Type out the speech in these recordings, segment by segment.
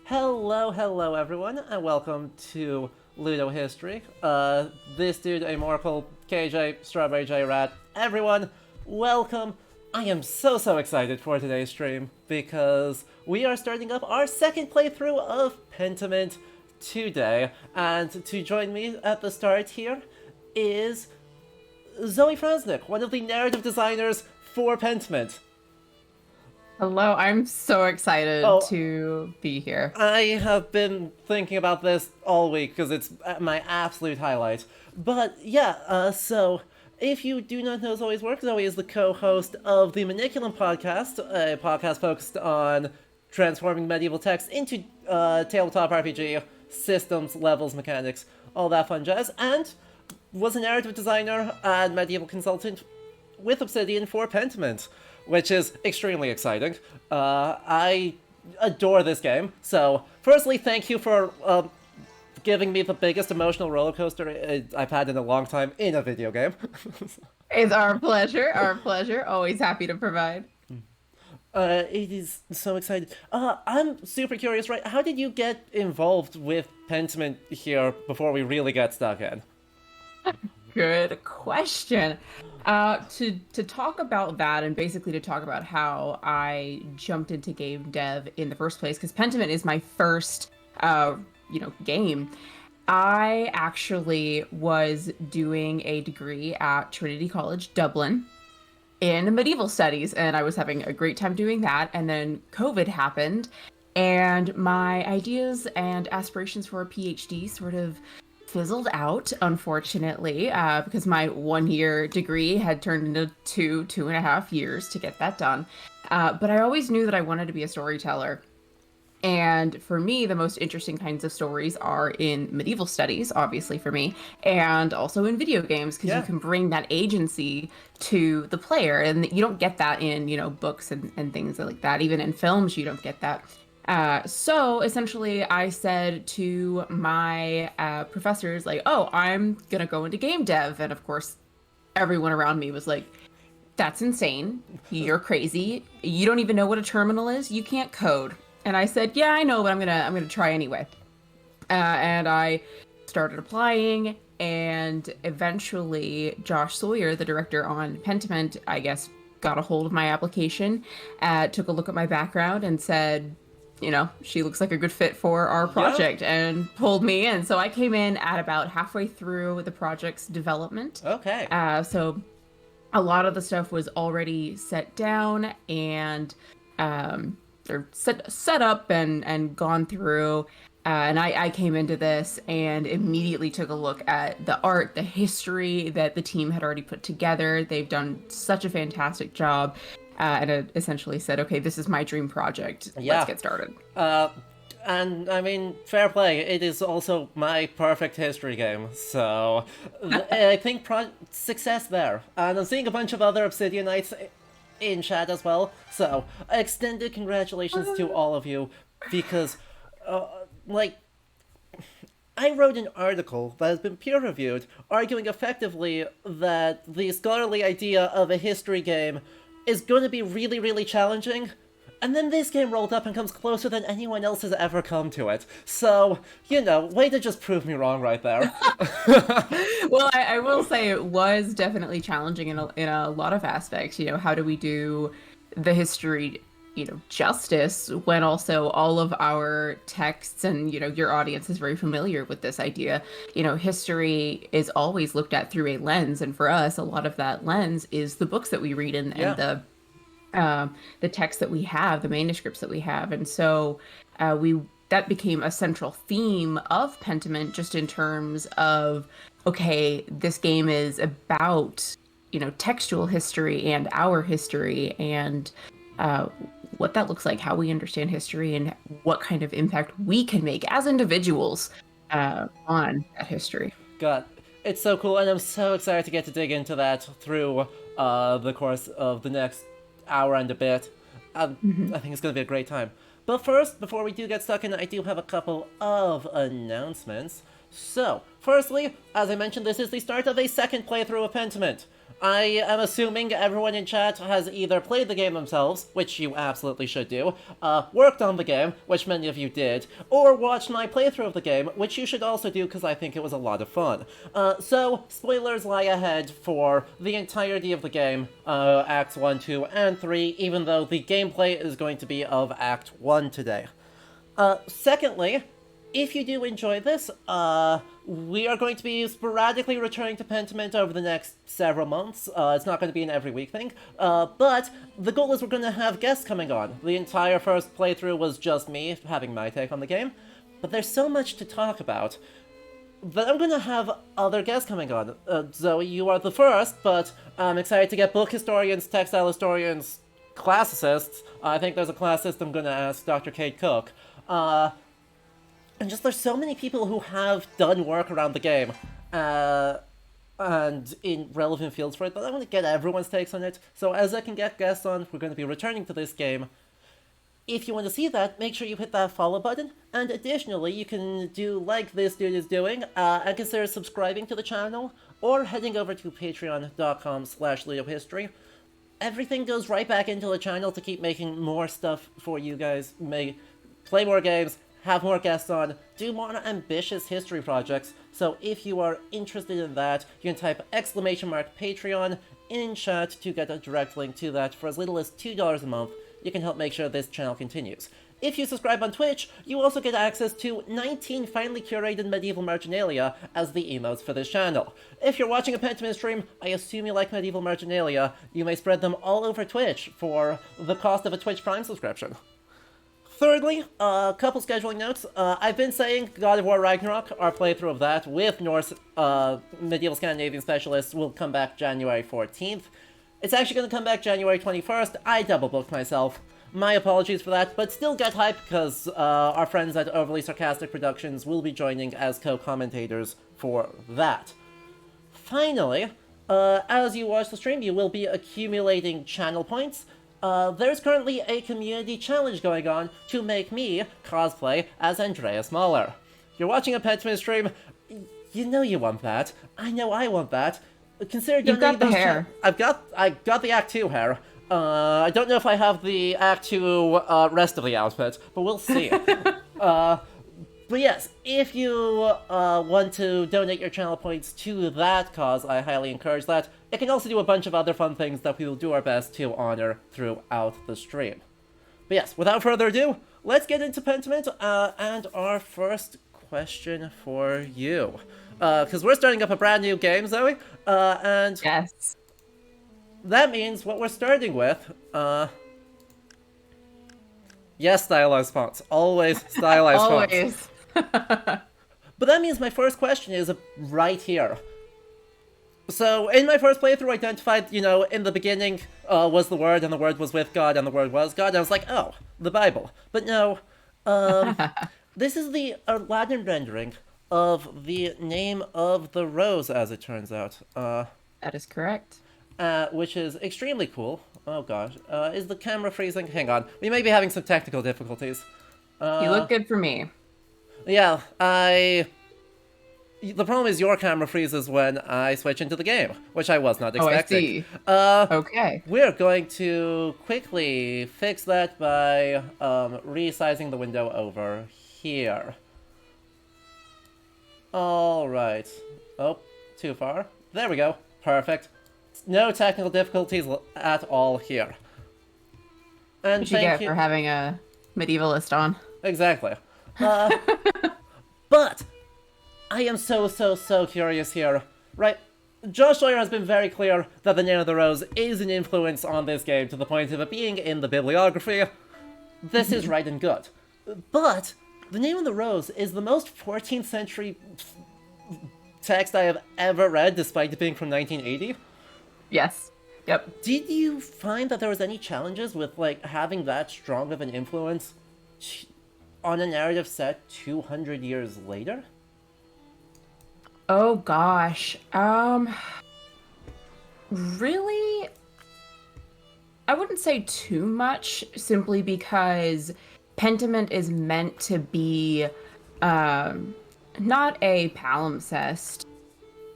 Hello everyone, and welcome to Ludo History. This dude, Amorcal, KJ, Strawberry J Rat, everyone, welcome. I am so excited for today's stream because we are starting up our second playthrough of Pentiment today, and to join me at the start here is Zoe Franznick, one of the narrative designers for Pentiment. Hello, I'm so excited to be here. I have been thinking about this all week because it's my absolute highlight. But yeah, so if you do not know Zoe's work, Zoe is the co-host of the Maniculum podcast, a podcast focused on transforming medieval text into tabletop RPG, systems, levels, mechanics, all that fun jazz, and was a narrative designer and medieval consultant with Obsidian for Pentiment, which is extremely exciting. I adore this game. So, firstly, thank you for giving me the biggest emotional roller coaster I've had in a long time in a video game. It's our pleasure. Always happy to provide. It is so exciting. I'm super curious, right? How did you get involved with Pentiment here before we really get stuck in? Good question. To talk about that and basically to talk about how I jumped into game dev in the first place, because Pentiment is my first, game. I actually was doing a degree at Trinity College, Dublin, in medieval studies, and I was having a great time doing that. And then COVID happened, and my ideas and aspirations for a PhD sort of fizzled out, unfortunately, because my 1-year degree had turned into 2.5 years to get that done. But I always knew that I wanted to be a storyteller. And for me, the most interesting kinds of stories are in medieval studies, obviously for me, and also in video games, because you can bring that agency to the player. And you don't get that in, books and things like that. Even in films, you don't get that. So essentially I said to my professors, like, oh, I'm gonna go into game dev. And of course, everyone around me was like, that's insane. You're crazy. You don't even know what a terminal is. You can't code. And I said, yeah, I know, but I'm gonna try anyway. And I started applying, and eventually Josh Sawyer, the director on Pentiment, I guess, got a hold of my application, took a look at my background and said, she looks like a good fit for our project, and pulled me in. So I came in at about halfway through the project's development. Okay. So a lot of the stuff was already set down, and they're set up and gone through. And I came into this and immediately took a look at the art, the history that the team had already put together. They've done such a fantastic job. And it essentially said, okay, this is my dream project. Let's get started. And I mean, fair play. It is also my perfect history game. So I think success there. And I'm seeing a bunch of other Obsidianites in chat as well. So extended congratulations to all of you, because I wrote an article that has been peer-reviewed arguing effectively that the scholarly idea of a history game is going to be really challenging, and then this game rolled up and comes closer than anyone else has ever come to it. So, way to just prove me wrong right there. Well, I will say it was definitely challenging in a lot of aspects. How do we do the history, justice, when also all of our texts and, your audience is very familiar with this idea. History is always looked at through a lens, and for us, a lot of that lens is the books that we read and the texts that we have, the manuscripts that we have. And so that became a central theme of Pentiment, just in terms of, okay, this game is about, textual history and our history, and what that looks like, how we understand history, and what kind of impact we can make as individuals on that history. God, it's so cool, and I'm so excited to get to dig into that through the course of the next hour and a bit. I think it's going to be a great time. But first, before we do get stuck in, I do have a couple of announcements. So, firstly, as I mentioned, this is the start of a second playthrough of Pentiment. I am assuming everyone in chat has either played the game themselves, which you absolutely should do, worked on the game, which many of you did, or watched my playthrough of the game, which you should also do because I think it was a lot of fun. So, spoilers lie ahead for the entirety of the game, Acts 1, 2, and 3, even though the gameplay is going to be of Act 1 today. Secondly, if you do enjoy this, we are going to be sporadically returning to Pentiment over the next several months. It's not going to be an every week thing, but the goal is we're going to have guests coming on. The entire first playthrough was just me having my take on the game, but there's so much to talk about that I'm going to have other guests coming on. Zoe, you are the first, but I'm excited to get book historians, textile historians, classicists. I think there's a classicist I'm going to ask, Dr. Kate Cook. And just there's so many people who have done work around the game, and in relevant fields for it, that I want to get everyone's takes on it. So as I can get guests on, we're going to be returning to this game. If you want to see that, make sure you hit that follow button, and additionally, you can do like this dude is doing, and consider subscribing to the channel, or heading over to patreon.com/ludohistory. Everything goes right back into the channel to keep making more stuff for you guys, play more games, have more guests on, do more ambitious history projects. So if you are interested in that, you can type !Patreon in chat to get a direct link to that for as little as $2 a month. You can help make sure this channel continues. If you subscribe on Twitch, you also get access to 19 finely curated medieval marginalia as the emotes for this channel. If you're watching a Pentiment stream, I assume you like medieval marginalia. You may spread them all over Twitch for the cost of a Twitch Prime subscription. Thirdly, a couple scheduling notes. I've been saying God of War Ragnarok, our playthrough of that, with Norse medieval Scandinavian specialists, will come back January 14th. It's actually going to come back January 21st. I double booked myself. My apologies for that, but still get hype because our friends at Overly Sarcastic Productions will be joining as co-commentators for that. Finally, as you watch the stream, you will be accumulating channel points. There's currently a community challenge going on to make me cosplay as Andreas Mahler. You're watching a Pentiment stream, you know you want that. I know I want that. Consider donating. You've got the hair. I got the Act 2 hair. I don't know if I have the Act 2 rest of the outfit, but we'll see. But yes, if you want to donate your channel points to that cause, I highly encourage that. It can also do a bunch of other fun things that we will do our best to honor throughout the stream. But yes, without further ado, let's get into Pentiment, and our first question for you. Because we're starting up a brand new game, Zoe, and Yes. that means what we're starting with, yes, stylized fonts. Always stylized fonts. Always. But that means my first question is right here. So, in my first playthrough, I identified, in the beginning was the Word, and the Word was with God, and the Word was God. I was like, oh, the Bible. But no, this is the Latin rendering of the name of the rose, as it turns out. That is correct. Which is extremely cool. Oh gosh. Is the camera freezing? Hang on. We may be having some technical difficulties. You look good for me. Yeah, the problem is your camera freezes when I switch into the game, which I was not expecting. Oh, I see. Okay. We're going to quickly fix that by resizing the window over here. Alright. Oh, too far. There we go. Perfect. No technical difficulties at all here. And What you get for having a medievalist on. Exactly. But I am so curious here. Right, Josh Sawyer has been very clear that the name of the rose is an influence on this game to the point of it being in the bibliography. This is right and good. But the name of the rose is the most 14th century text I have ever read, despite it being from 1980. Yes. Yep. Did you find that there was any challenges with, having that strong of an influence on a narrative set 200 years later? Oh gosh. Really? I wouldn't say too much, simply because Pentiment is meant to be not a palimpsest,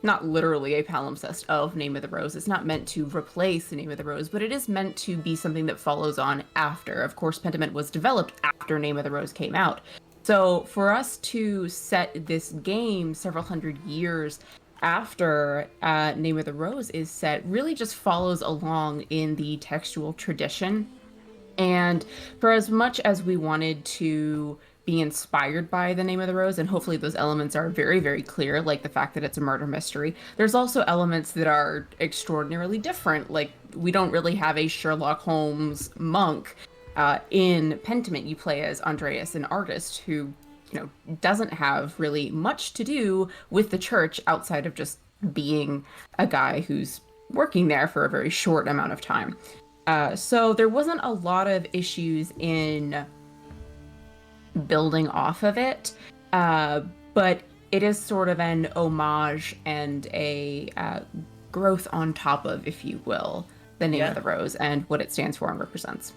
not literally a palimpsest of Name of the Rose. It's not meant to replace the Name of the Rose, but it is meant to be something that follows on after. Of course, Pentiment was developed after Name of the Rose came out. So for us to set this game several hundred years after Name of the Rose is set really just follows along in the textual tradition. And for as much as we wanted to be inspired by the Name of the Rose, and hopefully those elements are very, very clear, like the fact that it's a murder mystery, there's also elements that are extraordinarily different. Like, we don't really have a Sherlock Holmes monk. In Pentiment, you play as Andreas, an artist who, doesn't have really much to do with the church outside of just being a guy who's working there for a very short amount of time. So there wasn't a lot of issues in building off of it, but it is sort of an homage and a growth on top of, if you will, the Name of the Rose and what it stands for and represents.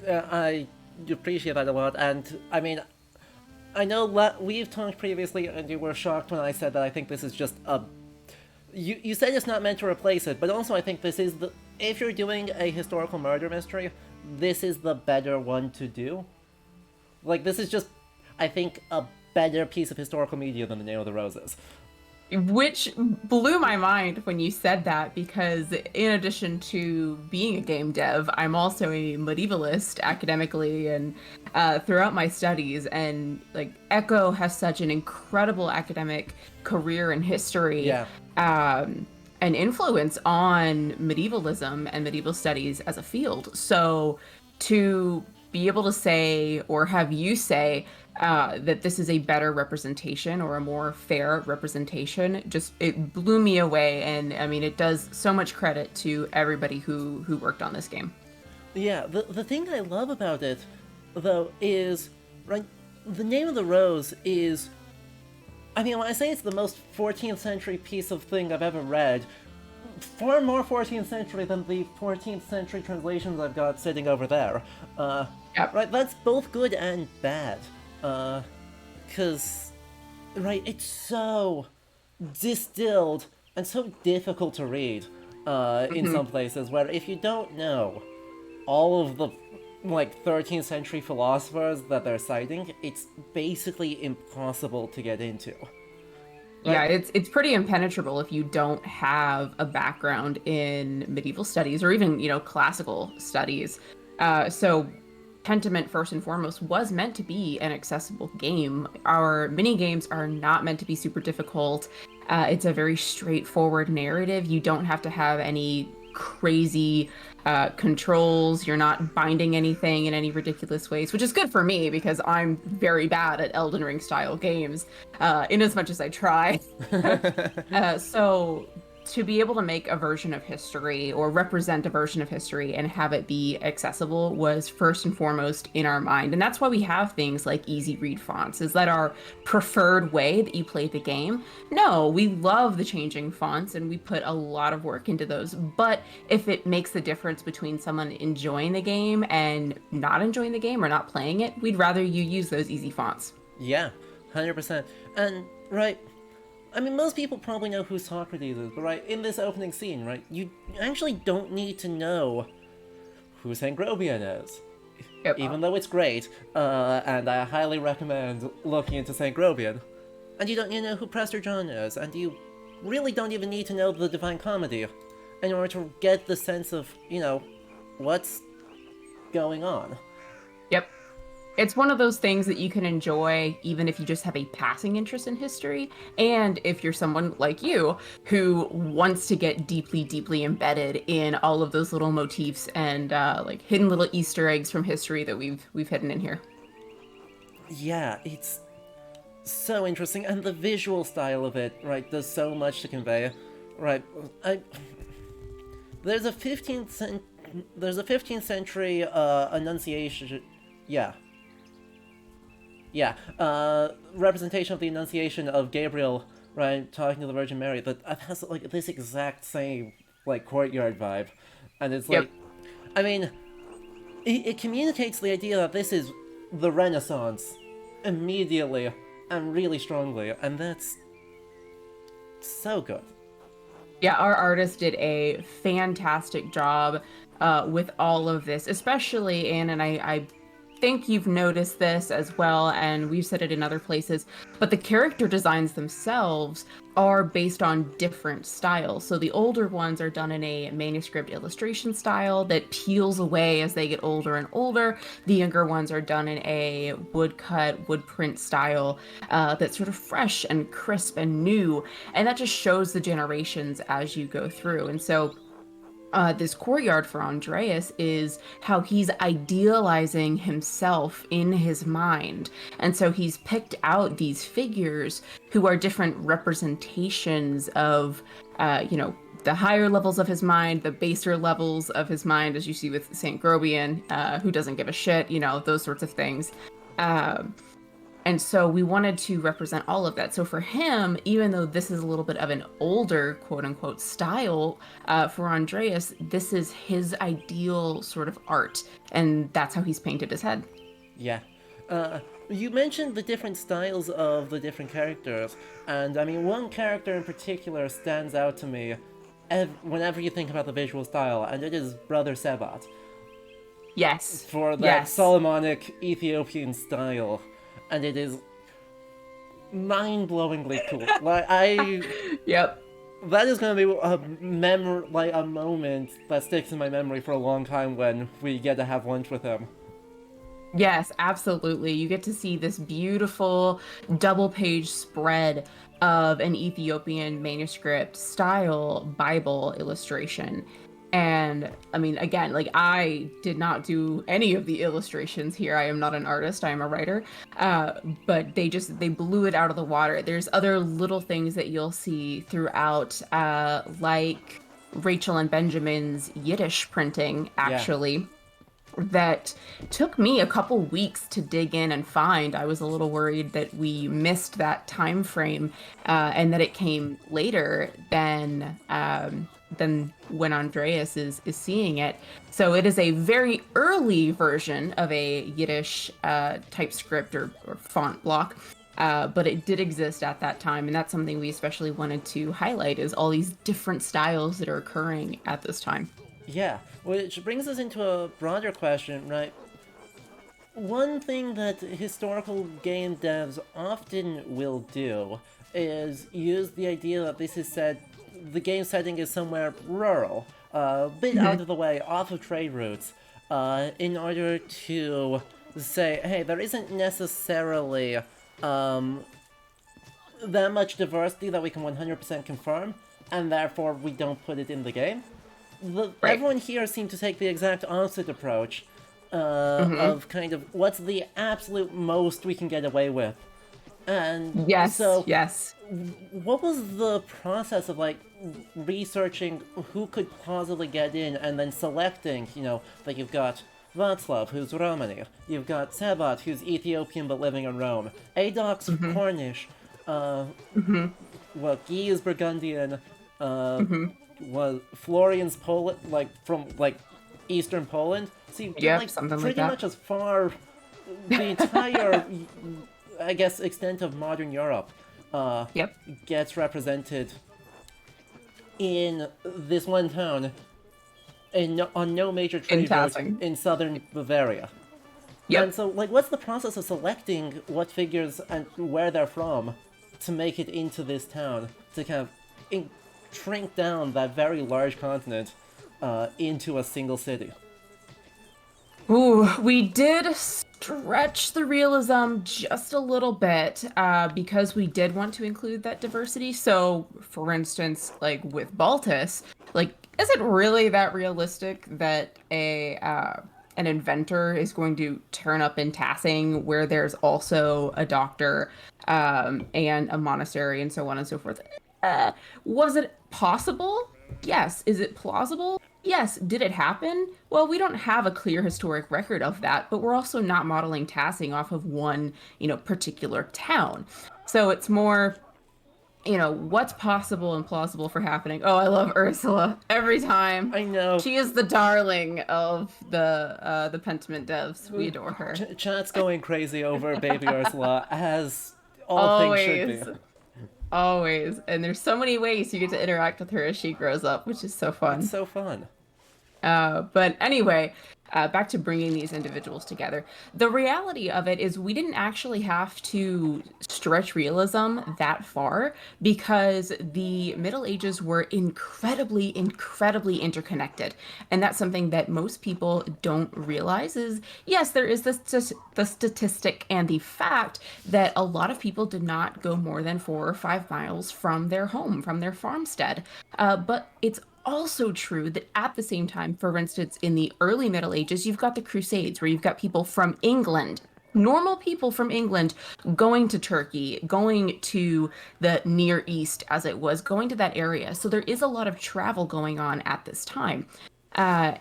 I appreciate that a lot, and I mean, I know we've talked previously, and you were shocked when I said that I think this is just a... You said it's not meant to replace it, but also I think this is if you're doing a historical murder mystery, this is the better one to do. Like, this is just, I think, a better piece of historical media than the Name of the Roses. Which blew my mind when you said that, because in addition to being a game dev, I'm also a medievalist academically and throughout my studies. And like Echo has such an incredible academic career in history and influence on medievalism and medieval studies as a field. So to be able to say, or have you say, that this is a better representation or a more fair representation, just it blew me away. And I mean, it does so much credit to everybody who worked on this game. Yeah, the thing I love about it, though, is, right, the Name of the Rose is, I mean, when I say it's the most 14th century piece of thing I've ever read, far more 14th century than the 14th century translations I've got sitting over there. Yep. Right, that's both good and bad. 'Cause, right, it's so distilled and so difficult to read, in some places, where if you don't know all of the, like, 13th century philosophers that they're citing, it's basically impossible to get into. Yeah, it's pretty impenetrable if you don't have a background in medieval studies or even, classical studies. So Pentiment, first and foremost, was meant to be an accessible game. Our mini games are not meant to be super difficult. It's a very straightforward narrative. You don't have to have any crazy controls. You're not binding anything in any ridiculous ways, which is good for me because I'm very bad at Elden Ring style games, in as much as I try. So to be able to make a version of history or represent a version of history and have it be accessible was first and foremost in our mind. And that's why we have things like easy read fonts. Is that our preferred way that you play the game? No, we love the changing fonts and we put a lot of work into those. But if it makes the difference between someone enjoying the game and not enjoying the game or not playing it, we'd rather you use those easy fonts. Yeah, 100%. And, right, I mean, most people probably know who Socrates is, but right, in this opening scene, right, you actually don't need to know who St. Grobian is. Yep. Even though it's great, and I highly recommend looking into St. Grobian. And you don't need to know who Prester John is, and you really don't even need to know the Divine Comedy in order to get the sense of, what's going on. Yep. It's one of those things that you can enjoy even if you just have a passing interest in history, and if you're someone like you who wants to get deeply, deeply embedded in all of those little motifs and like hidden little Easter eggs from history that we've hidden in here. Yeah, it's so interesting, and the visual style of it, right, does so much to convey. Right, there's a 15th century Annunciation. Representation of the Annunciation of Gabriel, right, talking to the Virgin Mary, that has, like, this exact same, like, courtyard vibe. And it's like, I mean, it communicates the idea that this is the Renaissance immediately and really strongly, and so good. Yeah, our artist did a fantastic job with all of this, especially Anne, and I think you've noticed this as well, and we've said it in other places, but the character designs themselves are based on different styles. So the older ones are done in a manuscript illustration style that peels away as they get older and older. The younger ones are done in a woodcut, wood print style that's sort of fresh and crisp and new. And that just shows the generations as you go through. And so this courtyard for Andreas is how he's idealizing himself in his mind. And so he's picked out these figures who are different representations of, the higher levels of his mind, the baser levels of his mind, as you see with St. Grobian, who doesn't give a shit, those sorts of things. And so we wanted to represent all of that. So for him, even though this is a little bit of an older, quote unquote, style, for Andreas, this is his ideal sort of art. And that's how he's painted his head. Yeah. You mentioned the different styles of the different characters. And I mean, one character in particular stands out to me whenever you think about the visual style, and it is Brother Sebat. Yes. For that Solomonic Ethiopian style. And it is mind-blowingly cool. Yep. That is going to be a moment that sticks in my memory for a long time when we get to have lunch with him. Yes, absolutely. You get to see this beautiful double-page spread of an Ethiopian manuscript style Bible illustration. And I mean, again, I did not do any of the illustrations here. I am not an artist, I am a writer. But they blew it out of the water. There's other little things that you'll see throughout, like Rachel and Benjamin's Yiddish printing, actually. Yeah. That took me a couple weeks to dig in and find. I was a little worried that we missed that time frame, and that it came later than when Andreas is seeing it. So it is a very early version of a Yiddish typescript or font block, but it did exist at that time, and that's something we especially wanted to highlight, is all these different styles that are occurring at this time. Yeah, which brings us into a broader question, right? One thing that historical game devs often will do is use the idea that the game setting is somewhere rural, a bit out of the way, off of trade routes, in order to say, hey, there isn't necessarily that much diversity that we can 100% confirm, and therefore we don't put it in the game. Right. Everyone here seemed to take the exact opposite approach, of kind of, what's the absolute most we can get away with? And yes. What was the process of researching who could plausibly get in, and then selecting, that you've got Václav, who's Romani, you've got Sebat, who's Ethiopian but living in Rome, Adok's Cornish, Guy is Burgundian, Florian's Poland, from Eastern Poland. So you get pretty much as far the entire I guess extent of modern Europe gets represented in this one town on no major trade route in southern Bavaria. Yep. And so what's the process of selecting what figures and where they're from to make it into this town, to kind of shrink down that very large continent into a single city? Ooh, we did stretch the realism just a little bit, because we did want to include that diversity. So, for instance, with Baltus, is it really that realistic that an inventor is going to turn up in Tassing, where there's also a doctor, and a monastery, and so on and so forth? Was it possible? Yes. Is it plausible? Yes. Did it happen? Well, we don't have a clear historic record of that, but we're also not modeling Tassing off of one, particular town. So it's more, what's possible and plausible for happening. Oh, I love Ursula every time. I know. She is the darling of the Pentiment devs. We adore her. Chat's going crazy over baby Ursula, as all things should be. Always. And there's so many ways you get to interact with her as she grows up, which is so It's fun. so fun. But anyway, back to bringing these individuals together. The reality of it is we didn't actually have to stretch realism that far because the Middle Ages were incredibly, incredibly interconnected. And that's something that most people don't realize is, yes, there is the statistic and the fact that a lot of people did not go more than 4 or 5 miles from their home, from their farmstead. But it's also true that at the same time, for instance, in the early Middle Ages, you've got the Crusades, where you've got people from England, normal people from England, going to Turkey, going to the Near East, as it was, going to that area. So there is a lot of travel going on at this time. And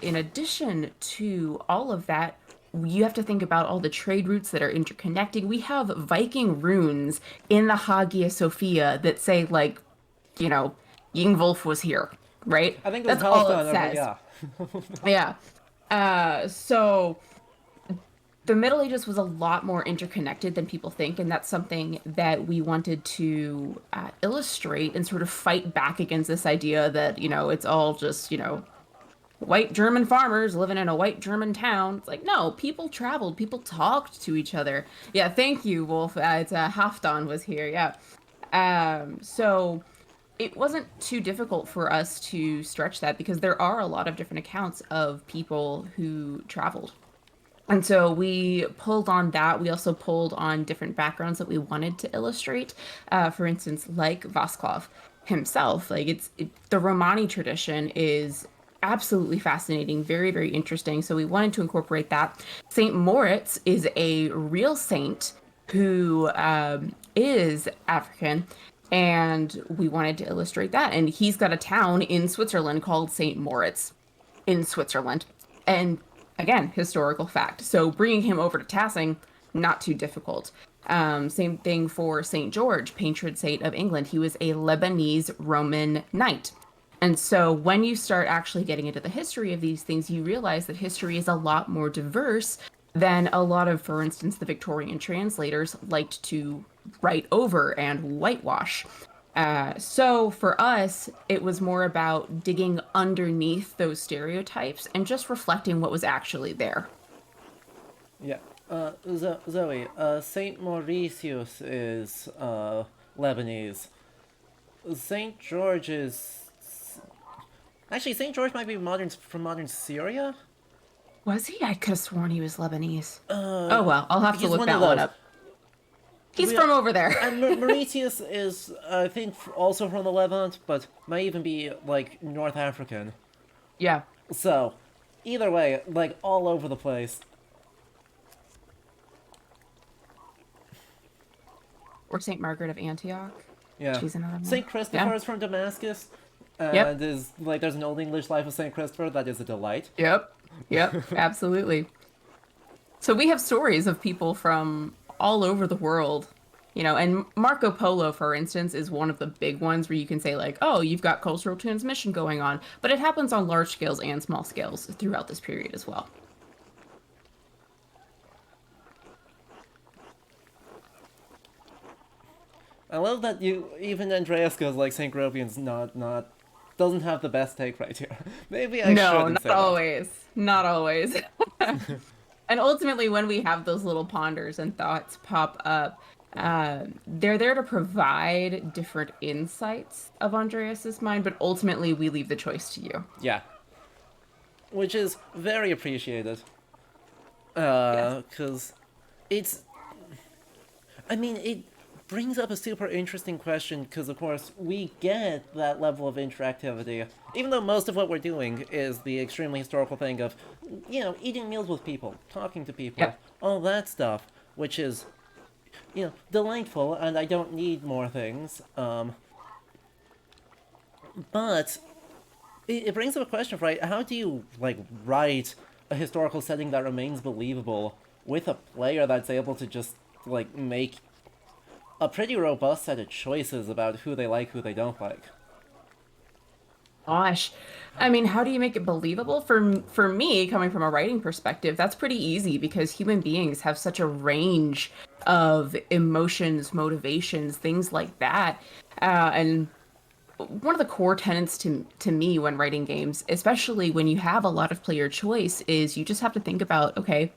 in addition to all of that, you have to think about all the trade routes that are interconnecting. We have Viking runes in the Hagia Sophia that say, like, you know, Yngvolf was here, right? I think it was That's all it Palestine, but says. yeah. Yeah. So the Middle Ages was a lot more interconnected than people think, and that's something that we wanted to illustrate and sort of fight back against this idea that, it's all just, white German farmers living in a white German town. It's like, no, people traveled, people talked to each other. Yeah, thank you, Wolf. It's Halfdan was here. Yeah. So it wasn't too difficult for us to stretch that because there are a lot of different accounts of people who traveled. And so we pulled on that. We also pulled on different backgrounds that we wanted to illustrate. For instance, like Vasklov himself, the Romani tradition is absolutely fascinating, very, very interesting. So we wanted to incorporate that. Saint Moritz is a real saint who is African, and we wanted to illustrate that. And he's got a town in Switzerland called Saint Moritz in Switzerland. And again, historical fact. So bringing him over to Tassing, not too difficult. Same thing for Saint George, patron saint of England. He was a Lebanese Roman knight. And so when you start actually getting into the history of these things, you realize that history is a lot more diverse than a lot of, for instance, the Victorian translators liked to write over and whitewash. So for us, it was more about digging underneath those stereotypes and just reflecting what was actually there. Yeah. Zoe, Saint Mauritius is Lebanese. Saint George is actually Saint George might be modern Syria. Was he? I could have sworn he was Lebanese. Oh well, I'll have to He's look one that of one those. up. He's from over there. And Mauritius is, I think, also from the Levant, but might even be like North African. Yeah. So, either way, like all over the place. Or Saint Margaret of Antioch. Yeah. She's another one. Saint Christopher Yeah. is from Damascus, and Yep. is like there's an Old English life of Saint Christopher that is a delight. Yep. Yep. Absolutely. So we have stories of people from all over the world, and Marco Polo, for instance, is one of the big ones where you can say, like, oh, you've got cultural transmission going on, but it happens on large scales and small scales throughout this period as well. I love that even Andreas goes like Saint Gropian's not doesn't have the best take right here. Maybe I No, shouldn't not say that. always. Not always. And ultimately, when we have those little ponders and thoughts pop up, they're there to provide different insights of Andreas's mind, but ultimately we leave the choice to you. Yeah. Which is very appreciated. Yes. Because it's. I mean, it brings up a super interesting question because, of course, we get that level of interactivity. Even though most of what we're doing is the extremely historical thing of, eating meals with people, talking to people, Yep. all that stuff, which is, delightful, and I don't need more things. But it brings up a question, right? How do you, write a historical setting that remains believable with a player that's able to just, make a pretty robust set of choices about who they like, who they don't like? Gosh. I mean, how do you make it believable? For me, coming from a writing perspective, that's pretty easy because human beings have such a range of emotions, motivations, things like that. And one of the core tenets to me when writing games, especially when you have a lot of player choice, is you just have to think about, okay,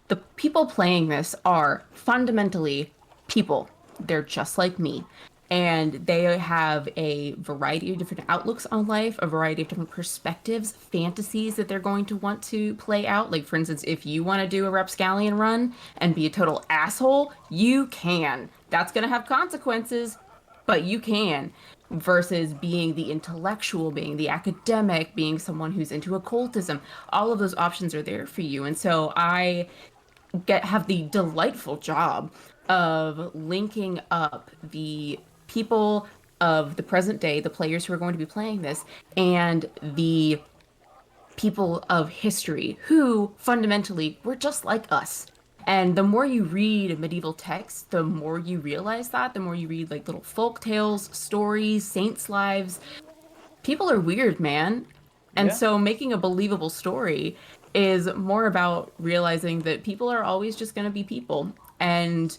the people playing this are fundamentally people. They're just like me. And they have a variety of different outlooks on life, a variety of different perspectives, fantasies that they're going to want to play out. Like, for instance, if you want to do a Rapscallion run and be a total asshole, you can. That's going to have consequences, but you can. Versus being the intellectual, being the academic, being someone who's into occultism. All of those options are there for you. And so I have the delightful job of linking up the people of the present day, the players who are going to be playing this, and the people of history who fundamentally were just like us. And the more you read medieval texts, the more you realize that, the more you read like little folk tales, stories, saints' lives, people are weird, man. And Yeah. so making a believable story is more about realizing that people are always just going to be people. And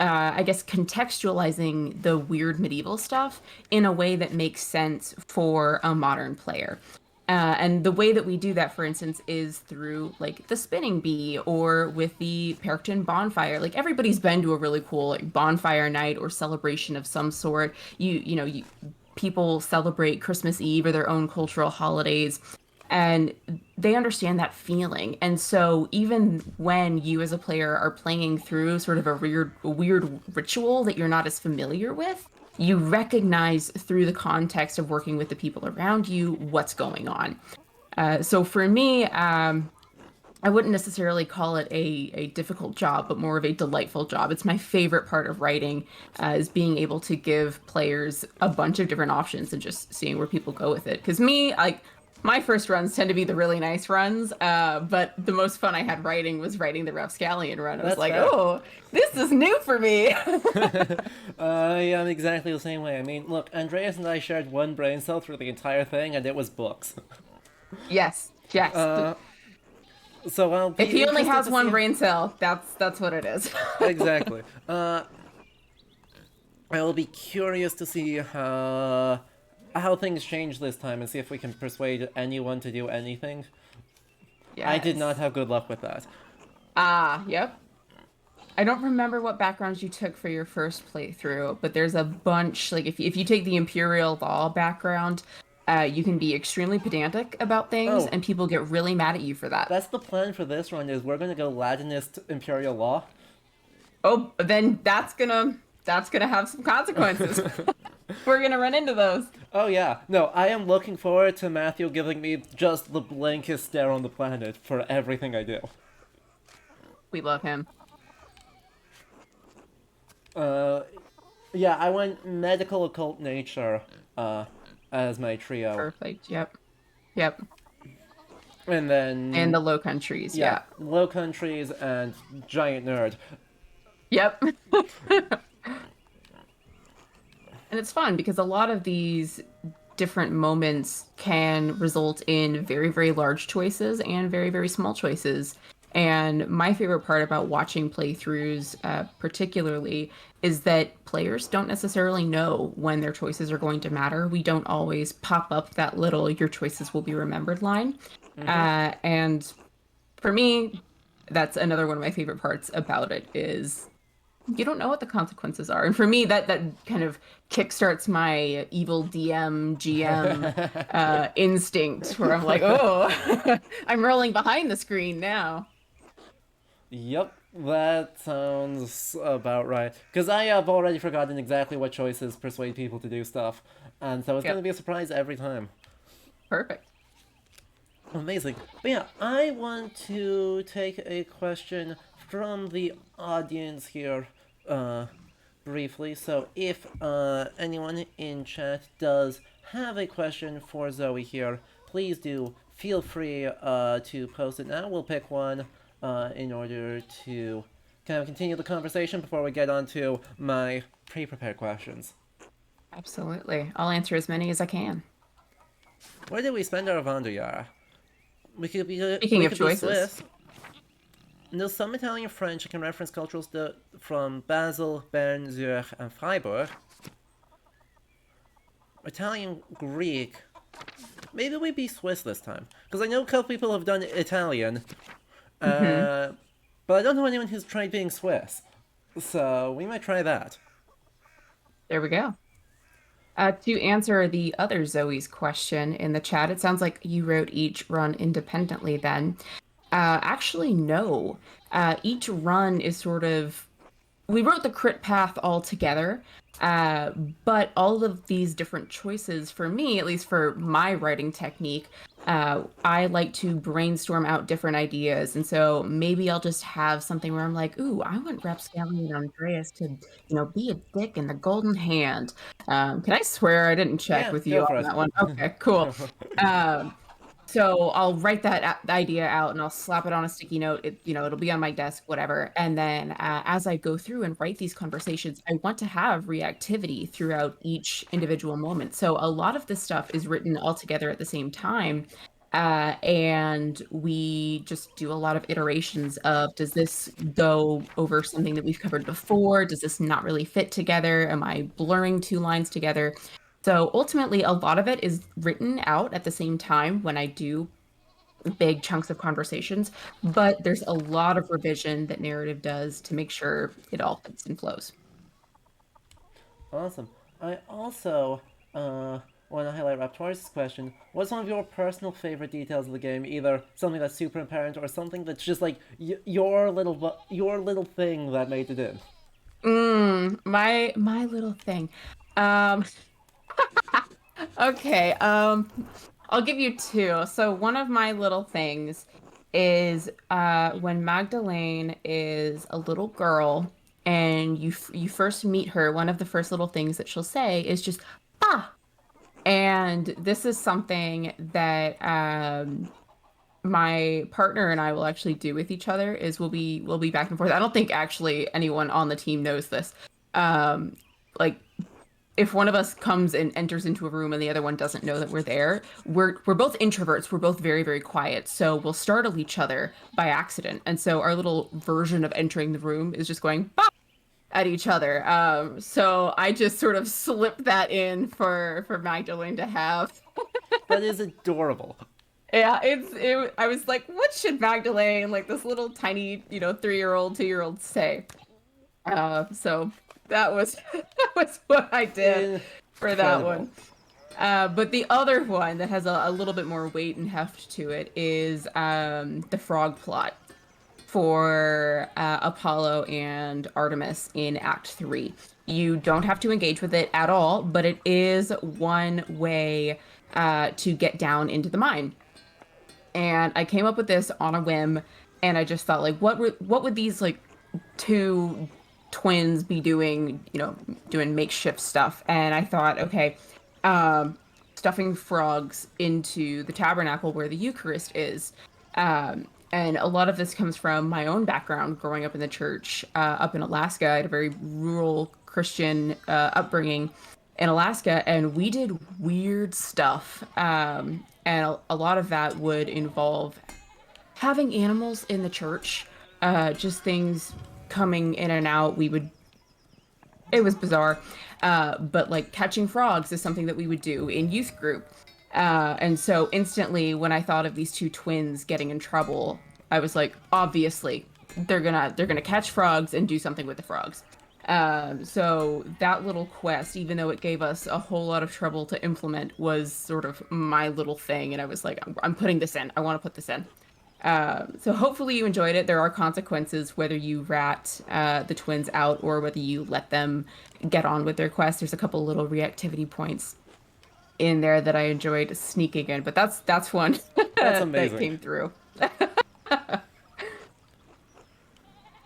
I guess contextualizing the weird medieval stuff in a way that makes sense for a modern player. And the way that we do that, for instance, is through like the spinning bee or with the Perkton bonfire. Like everybody's been to a really cool like bonfire night or celebration of some sort. People celebrate Christmas Eve or their own cultural holidays, and they understand that feeling. And so even when you as a player are playing through sort of a weird ritual that you're not as familiar with, you recognize through the context of working with the people around you what's going on. So for me, I wouldn't necessarily call it a difficult job, but more of a delightful job. It's my favorite part of writing, is being able to give players a bunch of different options and just seeing where people go with it. Because me, like, my first runs tend to be the really nice runs, but the most fun I had writing was writing the Rapscallion run. I was That's like, fair. oh, this is new for me. Yeah, I'm exactly the same way. I mean, look, Andreas and I shared one brain cell through the entire thing, and it was books. Yes, yes. So I'll If be he only interested has to one see. brain cell, that's what it is. Exactly. I'll be curious to see how things change this time and see if we can persuade anyone to do anything. I did not Yes. have good luck with that. Ah, yep. I don't remember what backgrounds you took for your first playthrough, but there's a bunch. Like if you take the Imperial Law background, you can be extremely pedantic about things, Oh, and people get really mad at you for that. that's the plan for this run. Is we're gonna go Latinist Imperial Law. Oh, then that's gonna have some consequences. We're gonna run into those. Oh yeah, no, I am looking forward to Matthew giving me just the blankest stare on the planet for everything I do. We love him. Uh, yeah, I went medical occult nature as my trio, Perfect. Yep. Yep. and And then the Low Countries. yeah, Yeah. Low Countries and giant nerd. Yep. And it's fun because a lot of these different moments can result in very, very large choices and very, very small choices. And my favorite part about watching playthroughs, particularly, is that players don't necessarily know when their choices are going to matter. We don't always pop up that little "your choices will be remembered" line. Mm-hmm. And for me, that's another one of my favorite parts about it is you don't know what the consequences are. And for me, that kind of kickstarts my evil DM GM instinct, where I'm like, oh, I'm rolling behind the screen now. Yep, that sounds about right. Because I have already forgotten exactly what choices persuade people to do stuff, and so it's going to Yep, be a surprise every time. perfect. Amazing. But yeah, I want to take a question from the audience here uh, briefly. So if anyone in chat does have a question for Zoe here, please do feel free to post it now. We'll pick one in order to kind of continue the conversation before we get on to my pre prepared questions. Absolutely. I'll answer as many as I can. Where did we spend our Wanderjahr? We could be Speaking of choices. Swiss. There's some Italian and French. I can reference cultures from Basel, Bern, Zurich, and Freiburg. Italian, Greek. Maybe we be Swiss this time. Because I know a couple people have done Italian. But I don't know anyone who's tried being Swiss. So we might try that. There we go. To answer the other Zoe's question in the chat, it sounds like you wrote each run independently then. Actually, no. Each run is sort of... We wrote the crit path all together, but all of these different choices, for me, at least for my writing technique, I like to brainstorm out different ideas. And so maybe I'll just have something where I'm like, ooh, I want Rapscallion and Andreas to, be a dick in the golden hand. Can I swear I didn't check with you on that one? Okay, cool. So I'll write that idea out and I'll slap it on a sticky note. It'll be on my desk, whatever. And then as I go through and write these conversations, I want to have reactivity throughout each individual moment. So a lot of this stuff is written all together at the same time. And we just do a lot of iterations of, does this go over something that we've covered before? Does this not really fit together? Am I blurring two lines together? So ultimately, a lot of it is written out at the same time when I do big chunks of conversations, but there's a lot of revision that narrative does to make sure it all fits and flows. Awesome. I also want to highlight Raptoris' question. What's one of your personal favorite details of the game? Either something that's super apparent or something that's just like your little thing that made it in. My little thing. Okay, I'll give you two. So one of my little things is when Magdalene is a little girl and you first meet her, one of the first little things that she'll say is just, ah! And this is something that my partner and I will actually do with each other, is we'll be back and forth. I don't think actually anyone on the team knows this. Like, if one of us comes and enters into a room and the other one doesn't know that we're there, we're both introverts. We're both very, very quiet. So we'll startle each other by accident. And so our little version of entering the room is just going bah! At each other. So I just sort of slipped that in for Magdalene to have. That is adorable. Yeah, I was like, what should Magdalene, like this little tiny, 3-year-old, 2-year-old say? So that was what I did for that one. But the other one that has a little bit more weight and heft to it is the frog plot for Apollo and Artemis in Act 3. You don't have to engage with it at all, but it is one way to get down into the mine. And I came up with this on a whim, and I just thought, like, what would these like two twins be doing, doing makeshift stuff? And I thought, okay, stuffing frogs into the tabernacle where the Eucharist is. And a lot of this comes from my own background growing up in the church up in Alaska. I had a very rural Christian upbringing in Alaska, and we did weird stuff. And a lot of that would involve having animals in the church, just things coming in and out. It was bizarre. But like catching frogs is something that we would do in youth group. And so instantly when I thought of these two twins getting in trouble, I was like, obviously they're gonna catch frogs and do something with the frogs. So that little quest, even though it gave us a whole lot of trouble to implement, was sort of my little thing. And I was like, I'm putting this in. I want to put this in. So hopefully you enjoyed it. There are consequences whether you rat the twins out or whether you let them get on with their quest. There's a couple little reactivity points in there that I enjoyed sneaking in, but that's one That's amazing. that came through.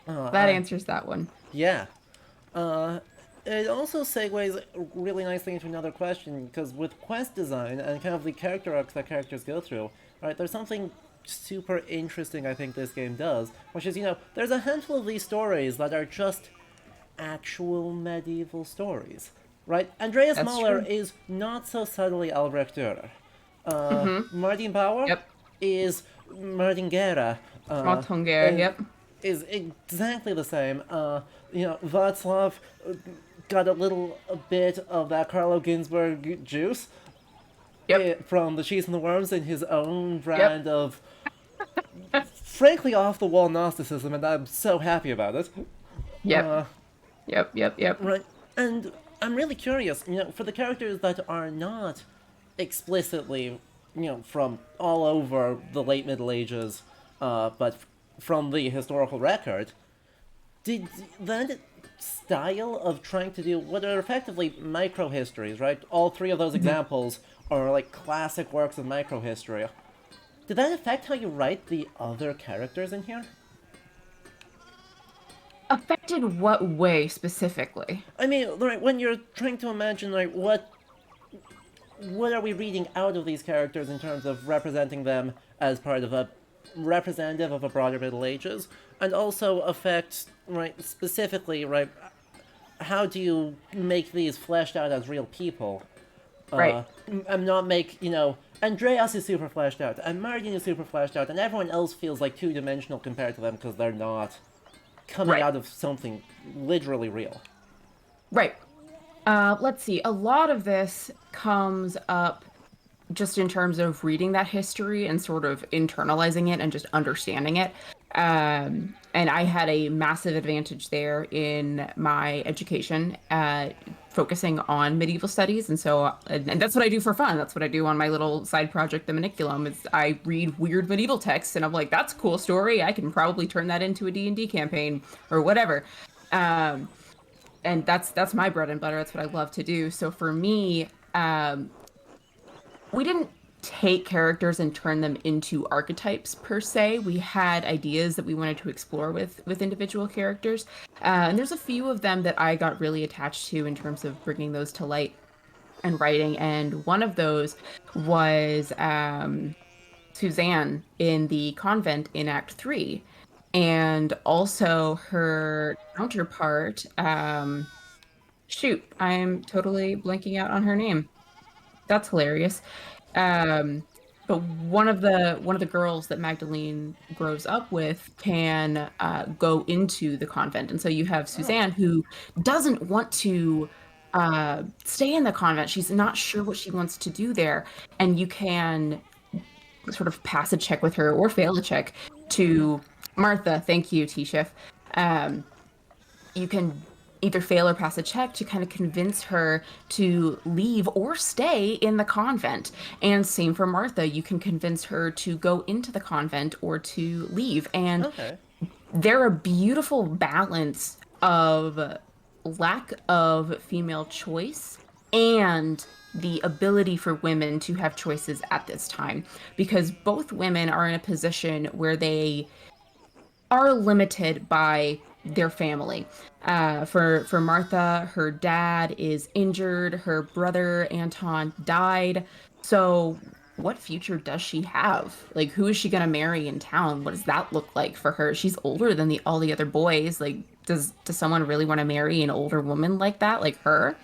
That answers that one. Yeah. It also segues really nicely into another question, because with quest design and kind of the character arcs that characters go through, right, there's something super interesting I think this game does, which is, there's a handful of these stories that are just actual medieval stories. Right? Andreas Mahler is not so subtly Albrecht Dürer. Mm-hmm. Martin Bauer Yep. is Martingera. Maltonga. And Yep. is exactly the same. Václav got a bit of that Carlo Ginzburg juice Yep. from the Cheese and the Worms in his own Yep. brand of frankly off the wall Gnosticism, and I'm so happy about it. Yep. Yep. Yep. Yep. Right, and I'm really curious, for the characters that are not explicitly, from all over the late Middle Ages, but from the historical record, did that style of trying to do what are effectively micro histories, right? All three of those Mhm. examples are like classic works of micro history. Did that affect how you write the other characters in here? Affected what way specifically? I mean, right, when you're trying to imagine, like, what are we reading out of these characters in terms of representing them as part of a representative of a broader Middle Ages, and also affect, right, specifically, right, how do you make these fleshed out as real people? Right. Uh, and not make, Andreas is super fleshed out, and Martin is super fleshed out, and everyone else feels like two-dimensional compared to them because they're not coming Right. out of something literally real. Right. Let's see. A lot of this comes up just in terms of reading that history and sort of internalizing it and just understanding it. And I had a massive advantage there in my education, focusing on medieval studies. And that's what I do for fun. That's what I do on my little side project, the Maniculum, is I read weird medieval texts and I'm like, that's a cool story. I can probably turn that into a D&D campaign or whatever. Um, and that's my bread and butter. That's what I love to do. So for me, we didn't take characters and turn them into archetypes per se. We had ideas that we wanted to explore with individual characters, and there's a few of them that I got really attached to in terms of bringing those to light and writing. And one of those was Suzanne in the convent in Act Three, and also her counterpart. Shoot, I'm totally blanking out on her name. That's hilarious. Um, but one of the girls that Magdalene grows up with can go into the convent, and so you have Oh, Suzanne who doesn't want to stay in the convent. She's not sure what she wants to do there, and you can sort of pass a check with her or fail a check to Martha. Thank you, T-Shift. Um, you can either fail or pass a check to kind of convince her to leave or stay in the convent. And same for Martha, you can convince her to go into the convent or to leave. And okay. they're a beautiful balance of lack of female choice and the ability for women to have choices at this time, because both women are in a position where they are limited by their family. For Martha, her dad is injured. Her brother Anton died. So, what future does she have? Like, who is she gonna marry in town? What does that look like for her? She's older than the all the other boys. Like, does someone really want to marry an older woman like that, like her?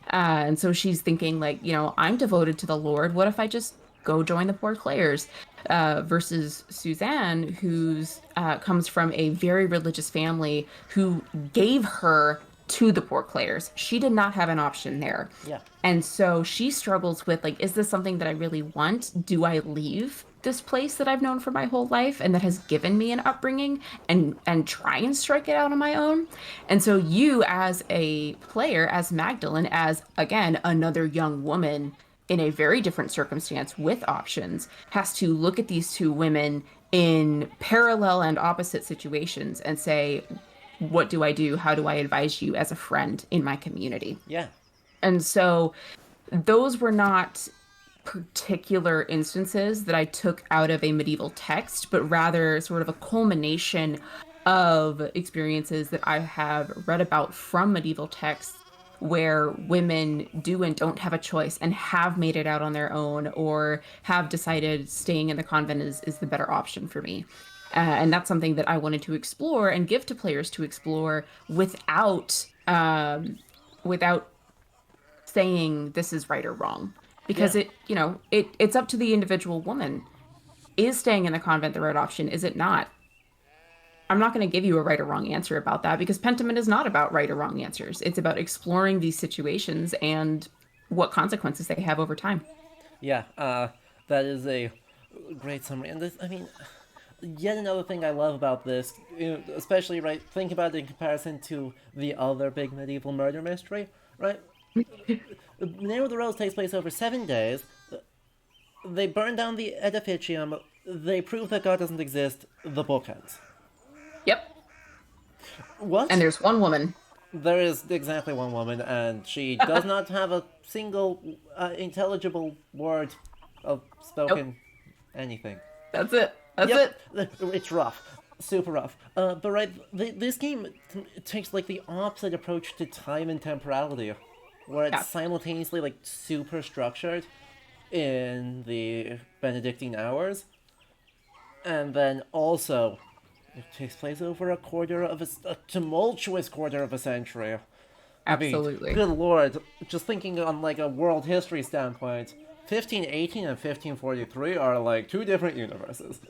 And so she's thinking, like, I'm devoted to the Lord. What if I just go join the poor Clares? Versus Suzanne, who's comes from a very religious family who gave her to the poor Clares. She did not have an option there. Yeah. And so she struggles with, like, is this something that I really want? Do I leave this place that I've known for my whole life and that has given me an upbringing and try and strike it out on my own? And so you as a player, as Magdalene, as again another young woman in a very different circumstance with options, has to look at these two women in parallel and opposite situations and say, what do I do? How do I advise you as a friend in my community? Yeah. And so those were not particular instances that I took out of a medieval text, but rather sort of a culmination of experiences that I have read about from medieval texts where women do and don't have a choice and have made it out on their own or have decided staying in the convent is the better option for me. And that's something that I wanted to explore and give to players to explore without saying this is right or wrong. because Yeah. it's up to the individual woman. Is staying in the convent the right option? Is it not? I'm not going to give you a right or wrong answer about that because Pentiment is not about right or wrong answers. It's about exploring these situations and what consequences they have over time. Yeah, that is a great summary. And this, I mean, yet another thing I love about this, especially right, think about it in comparison to the other big medieval murder mystery, right? Name of the Rose takes place over 7 days. They burn down the edificium. They prove that God doesn't exist. The book ends. Yep. And What? there's one woman. There is exactly one woman, and she does not have a single intelligible word of Nope. spoken anything. That's it. That's Yep, it. it's rough, super rough. But right, this game takes like the opposite approach to time and temporality, where Yeah. it's simultaneously like super structured in the Benedictine hours, and then also it takes place over a tumultuous quarter of a century. I mean, Absolutely. good lord, just thinking on like a world history standpoint, 1518 and 1543 are like two different universes.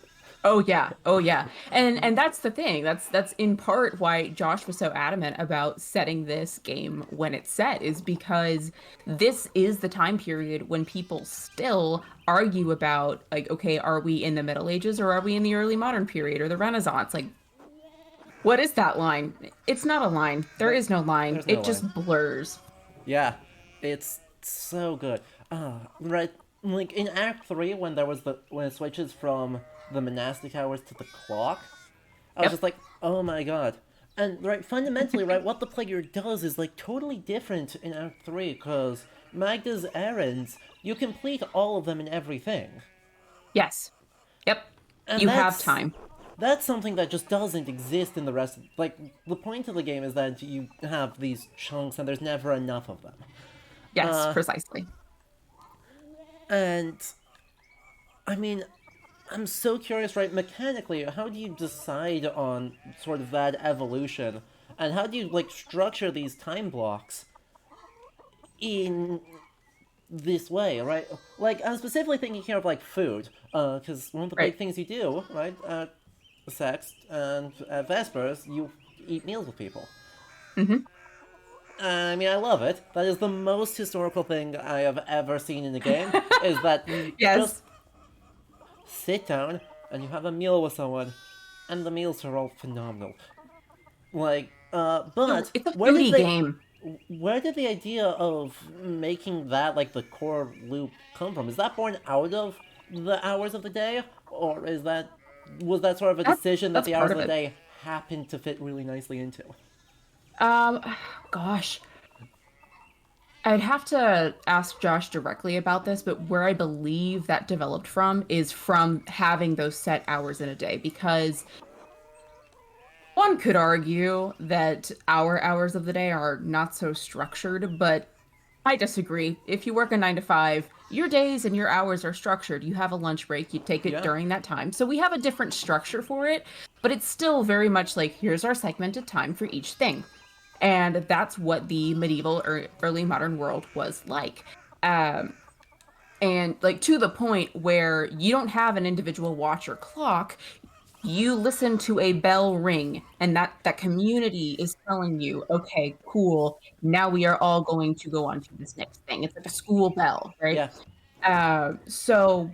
Oh yeah. Oh yeah. And that's the thing. That's in part why Josh was so adamant about setting this game when it's set is because this is the time period when people still argue about like, okay, are we in the Middle Ages or are we in the early modern period or the Renaissance? Like, what is that line? It's not a line. There That is no line. there's no It line. just blurs. Yeah, it's so good. Right, like in Act Three when it switches from the monastic hours to the clock, I was Yep. just like, oh my god. And right, fundamentally, right, what the player does is like totally different in Act Three because Magda's errands, you complete all of them in everything, Yes. Yep. and You have time. that's something that just doesn't exist in the rest of, like, the point of the game is that you have these chunks and there's never enough of them. Yes, precisely. And I mean, I'm so curious, right? Mechanically, how do you decide on sort of that evolution, and how do you like structure these time blocks in this way, right? Like, I'm specifically thinking here of like food, because one of the Right. big things you do, right, at sex and at Vespers, you eat meals with people. Hmm. I mean, I love it. That is the most historical thing I have ever seen in a game. Is that you just Yes. sit down and you have a meal with someone, and the meals are all phenomenal. Like, but It's a foodie game. where did the idea of making that like the core loop come from? Is that born out of the hours of the day, or was that sort of a That's decision that that's the hours part of of the it. day happened to fit really nicely into? Um, gosh, I'd have to ask Josh directly about this, but where I believe that developed from is from having those set hours in a day, because one could argue that our hours of the day are not so structured, but I disagree. If you work a 9 to 5, your days and your hours are structured. You have a lunch break, you take it Yeah, during that time. So we have a different structure for it, but it's still very much like here's our segmented time for each thing. And that's what the medieval or early modern world was like. Um, and like to the point where you don't have an individual watch or clock, you listen to a bell ring and that community is telling you, okay, cool, now we are all going to go on to this next thing. It's like a school bell, right? yeah, So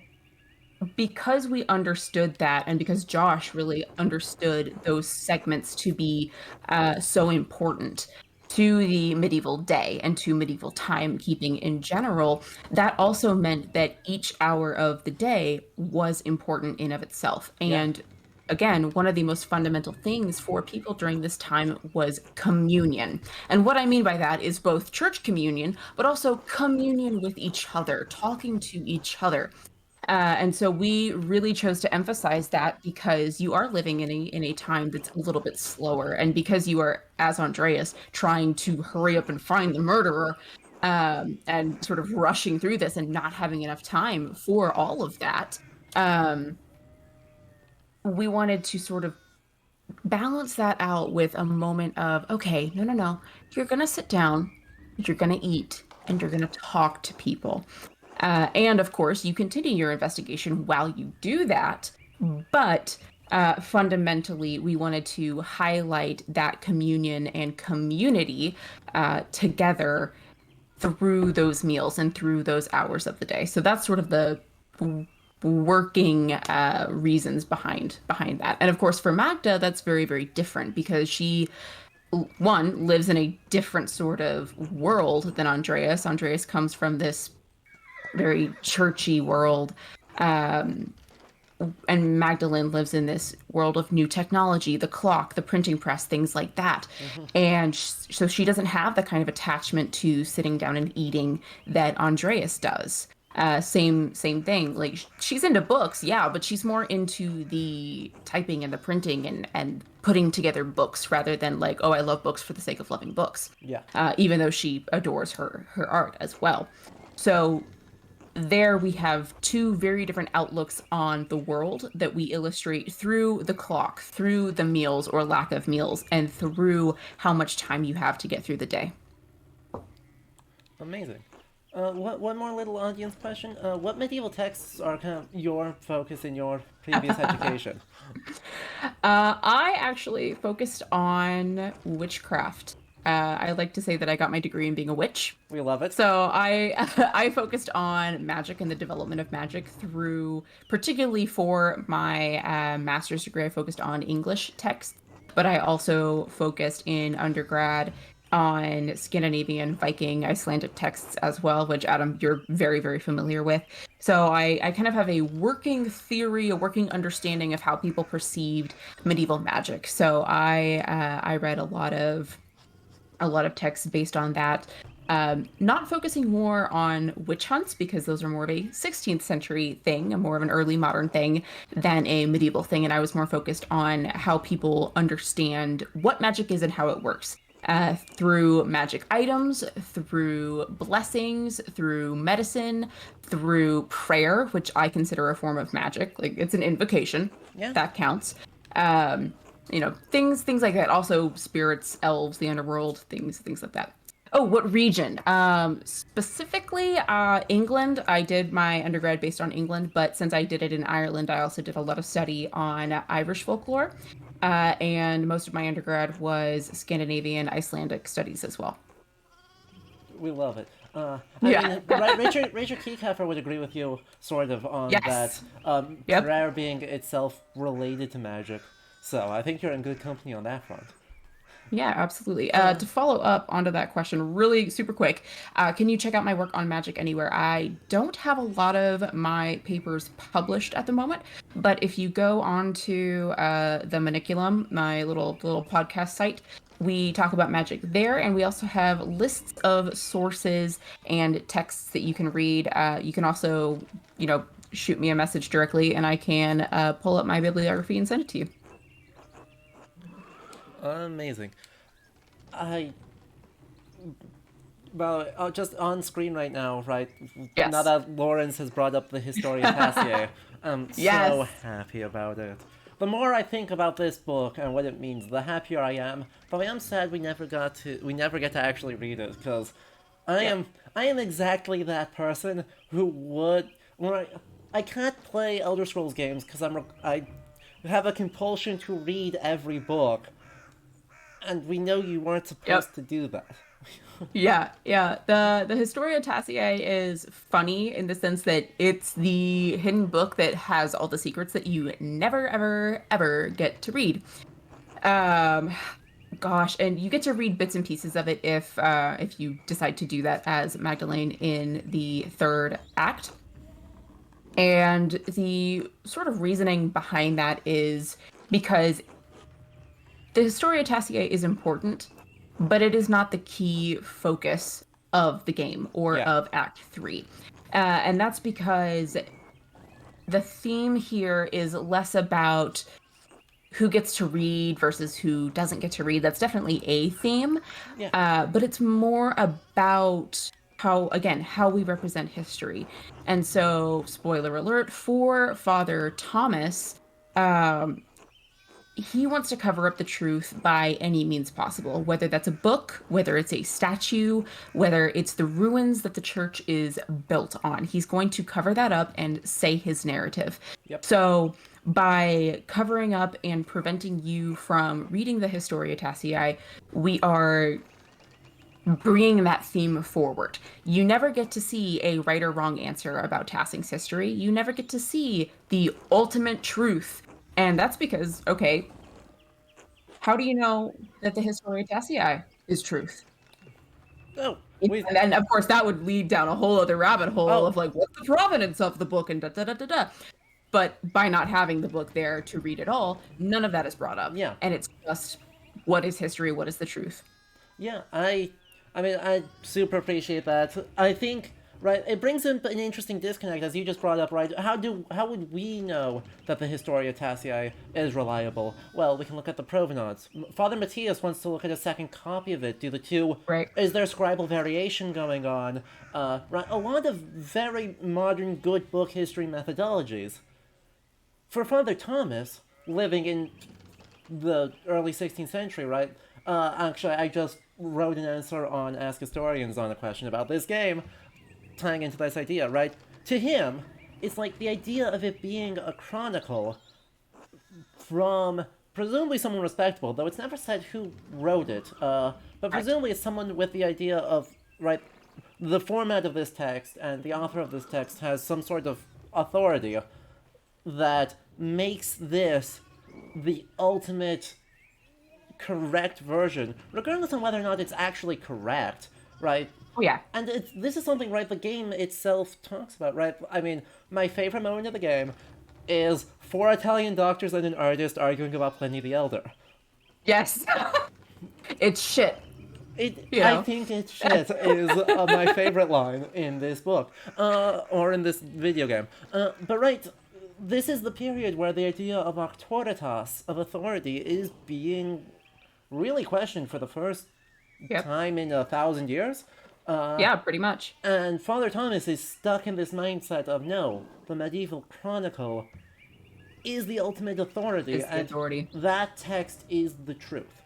because we understood that and because Josh really understood those segments to be so important to the medieval day and to medieval timekeeping in general, that also meant that each hour of the day was important in of itself. yeah, And again, one of the most fundamental things for people during this time was communion. And what I mean by that is both church communion, but also communion with each other, talking to each other. And so we really chose to emphasize that because you are living in a time that's a little bit slower, and because you are, as Andreas, trying to hurry up and find the murderer, and sort of rushing through this and not having enough time for all of that. Um, we wanted to sort of balance that out with a moment of, okay, no, no, no, you're gonna sit down, you're gonna eat, and you're gonna talk to people. And of course, you continue your investigation while you do that. But fundamentally, we wanted to highlight that communion and community together through those meals and through those hours of the day. So that's sort of the working reasons behind that. And of course, for Magda, that's very, very different because she one lives in a different sort of world than Andreas. Andreas comes from this very churchy world. Um, and Magdalene lives in this world of new technology, the clock, the printing press, things like that. And so she doesn't have the kind of attachment to sitting down and eating that Andreas does. Same thing. Like she's into books, yeah, but she's more into the typing and the printing and putting together books rather than like, oh, I love books for the sake of loving books. Yeah. Even though she adores her art as well. So there we have two very different outlooks on the world that we illustrate through the clock, through the meals or lack of meals, and through how much time you have to get through the day. Amazing. One more little audience question. What medieval texts are kind of your focus in your previous education? I actually focused on witchcraft. I like to say that I got my degree in being a witch. We love it. So I I focused on magic and the development of magic through, particularly for my master's degree, I focused on English texts, but I also focused in undergrad on Scandinavian, Viking, Icelandic texts as well, which Adam, you're very, very familiar with. So I kind of have a working theory, a working understanding of how people perceived medieval magic. So I read a lot of texts based on that. Not focusing more on witch hunts because those are more of a 16th century thing, and more of an early modern thing than a medieval thing. And I was more focused on how people understand what magic is and how it works. Through magic items, through blessings, through medicine, through prayer, which I consider a form of magic. Like it's an invocation. Yeah. That counts. Things like that. Also spirits, elves, the underworld, things like that. Oh, what region? Specifically, England. I did my undergrad based on England, but since I did it in Ireland, I also did a lot of study on Irish folklore. And most of my undergrad was Scandinavian, Icelandic studies as well. We love it. I Yeah. mean, right, Richard Keycaffer would agree with you, sort of, on Yes. that. Yep. Prayer being itself related to magic. So I think you're in good company on that front. Yeah, absolutely. To follow up onto that question, really super quick, can you check out my work on Magic Anywhere? I don't have a lot of my papers published at the moment, but if you go onto the Maniculum, my little podcast site, we talk about magic there, and we also have lists of sources and texts that you can read. You can also, shoot me a message directly, and I can pull up my bibliography and send it to you. Amazing. I. Well, just on screen right now, right? Yes. Now that Lawrence has brought up the Historia Tassiae, I'm so Yes. happy about it. The more I think about this book and what it means, the happier I am. But I am sad we never get to actually read it, because I am exactly that person who would. I can't play Elder Scrolls games because I have a compulsion to read every book. And we know you weren't supposed to do that. Yeah. The Historia Tassiae is funny in the sense that it's the hidden book that has all the secrets that you never, ever, ever get to read. Um, Gosh, and you get to read bits and pieces of it if you decide to do that as Magdalene in the third act. And the sort of reasoning behind that is because the Historia Tassiae is important, but it is not the key focus of the game or Yeah. of Act 3. And that's because the theme here is less about who gets to read versus who doesn't get to read. That's definitely a theme, Yeah. but it's more about how we represent history. And so, spoiler alert, for Father Thomas, he wants to cover up the truth by any means possible, whether that's a book, whether it's a statue, whether it's the ruins that the church is built on. He's going to cover that up and say his narrative. Yep. So, by covering up and preventing you from reading the Historia Tassii, we are bringing that theme forward. You never get to see a right or wrong answer about Tassing's history. You never get to see the ultimate truth. And that's because, okay, how do you know that the Historia Tassii is truth? Oh, And of course, that would lead down a whole other rabbit hole Oh. of like, what's the provenance of the book and da da da da da. But by not having the book there to read it all, none of that is brought up. Yeah. And it's just what is history, what is the truth. Yeah, I mean, I super appreciate that. I think, right, it brings in an interesting disconnect, as you just brought up, right? How would we know that the Historia Tassii is reliable? Well, we can look at the provenance. Father Matthias wants to look at a second copy of it. Do the two, Right. is there scribal variation going on? Right, a lot of very modern, good book history methodologies. For Father Thomas, living in the early 16th century, right? Actually, I just wrote an answer on Ask Historians on a question about this game, tying into this idea, right? To him, it's like the idea of it being a chronicle from presumably someone respectable, though it's never said who wrote it. But presumably it's someone with the idea of, right, the format of this text and the author of this text has some sort of authority that makes this the ultimate correct version, regardless of whether or not it's actually correct, right? Oh, yeah. And this is something, right, the game itself talks about, right? I mean, my favorite moment of the game is 4 Italian doctors and an artist arguing about Pliny the Elder. Yes. It's shit. I think it's shit is my favorite line in this book, or in this video game. But right, this is the period where the idea of auctoritas, of authority, is being really questioned for the first time in 1,000 years. Yeah, pretty much. And Father Thomas is stuck in this mindset of, no, the medieval chronicle is the ultimate authority. It's the authority. That text is the truth.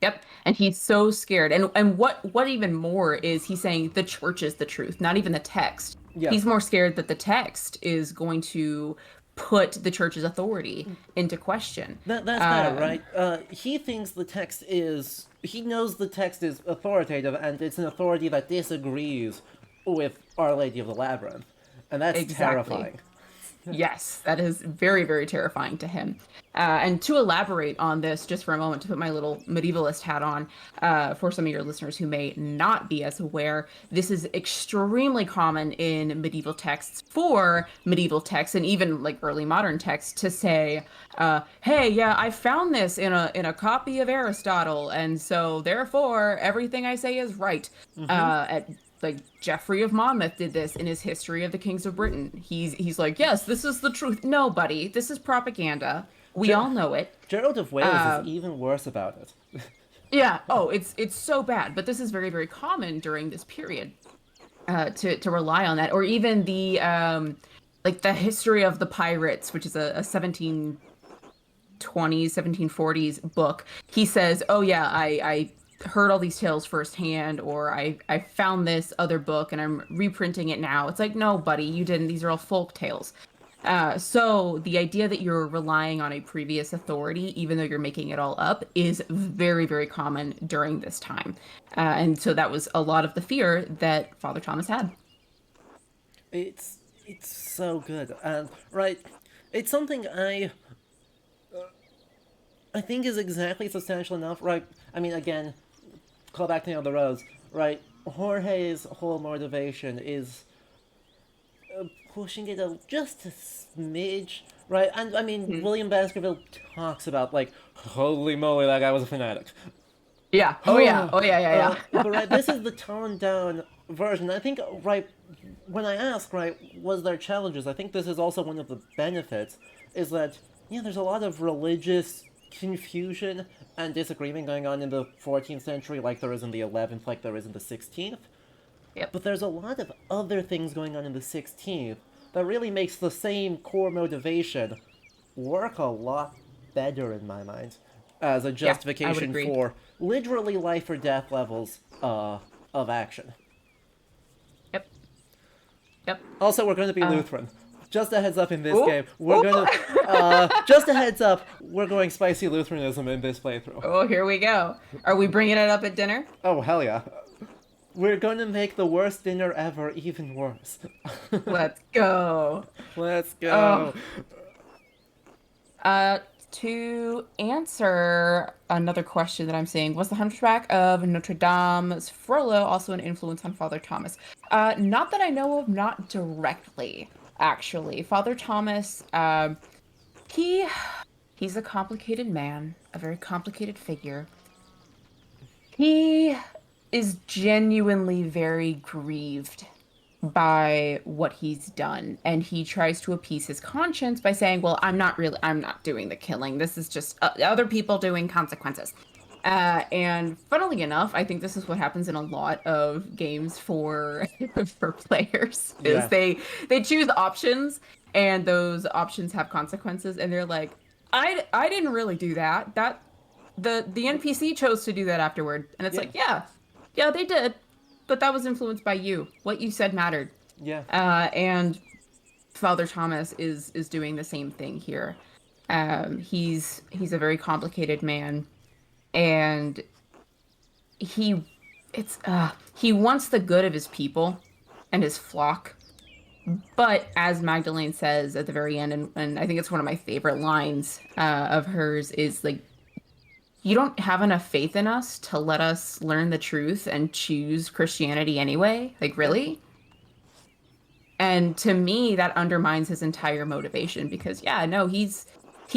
Yep. And he's so scared. And what even more is he's saying the church is the truth, not even the text. Yeah. He's more scared that the text is going to put the church's authority into question. That's better, right? He thinks the text is... He knows the text is authoritative, and it's an authority that disagrees with Our Lady of the Labyrinth. And that's terrifying. Yes, that is very, very terrifying to him. And to elaborate on this, just for a moment, to put my little medievalist hat on, for some of your listeners who may not be as aware, this is extremely common in medieval texts, for medieval texts and even like early modern texts, to say, "Hey, yeah, I found this in a copy of Aristotle, and so therefore everything I say is right." Like Geoffrey of Monmouth did this in his History of the Kings of Britain. He's like, yes, this is the truth. No, buddy, this is propaganda. We all know it. Gerald of Wales is even worse about it. Yeah. Oh, it's so bad. But this is very, very common during this period to rely on that, or even the like the History of the Pirates, which is a 1720s, 1740s book. He says, oh yeah, I heard all these tales firsthand, or I found this other book and I'm reprinting it now. It's like, no, buddy, you didn't. These are all folk tales. So the idea that you're relying on a previous authority, even though you're making it all up, is very, very common during this time. And so that was a lot of the fear that Father Thomas had. It's so good. And, right, it's something I think is exactly substantial enough, right? I mean, again, call back to the Rose, right? Jorge's whole motivation is pushing it just a smidge, right? And I mean, William Baskerville talks about, like, holy moly, that guy was a fanatic. Yeah. Oh yeah. But right, this is the toned down version. I think, right, when I ask, right, was there challenges? I think this is also one of the benefits, is that, yeah, there's a lot of religious confusion and disagreement going on in the 14th century, like there is in the 11th, like there is in the 16th. Yep. But there's a lot of other things going on in the 16th that really makes the same core motivation work a lot better in my mind as a Yeah, I would justification agree. for literally life or death levels of action. Yep. Yep. Also, we're going to be Uh, Lutheran. Just a heads up in this oh, game, we're oh, going to. Just a heads up, we're going spicy Lutheranism in this playthrough. oh, here we go. Are we bringing it up at dinner? Oh, hell yeah. We're going to make the worst dinner ever even worse. Let's go. Let's Oh, go. to answer another question that I'm seeing, was the Hunchback of Notre Dame's Frollo also an influence on Father Thomas? Not that I know of, not directly, actually. Father Thomas, he he's a complicated man, a very complicated figure. He is genuinely very grieved by what he's done, and he tries to appease his conscience by saying, well, I'm not doing the killing, this is just other people doing consequences. And funnily enough, I think this is what happens in a lot of games for for players, is Yeah. they choose options, and those options have consequences, and they're like, I didn't really do that, the NPC chose to do that afterward. And it's Yeah. like, yeah, they did, but that was influenced by you. What you said mattered. Yeah. And Father Thomas is doing the same thing here. He's a very complicated man, and he he wants the good of his people and his flock. But as Magdalene says at the very end, and I think it's one of my favorite lines of hers, is like, you don't have enough faith in us to let us learn the truth and choose Christianity anyway? Like, really? And to me, that undermines his entire motivation, because, yeah, no, he's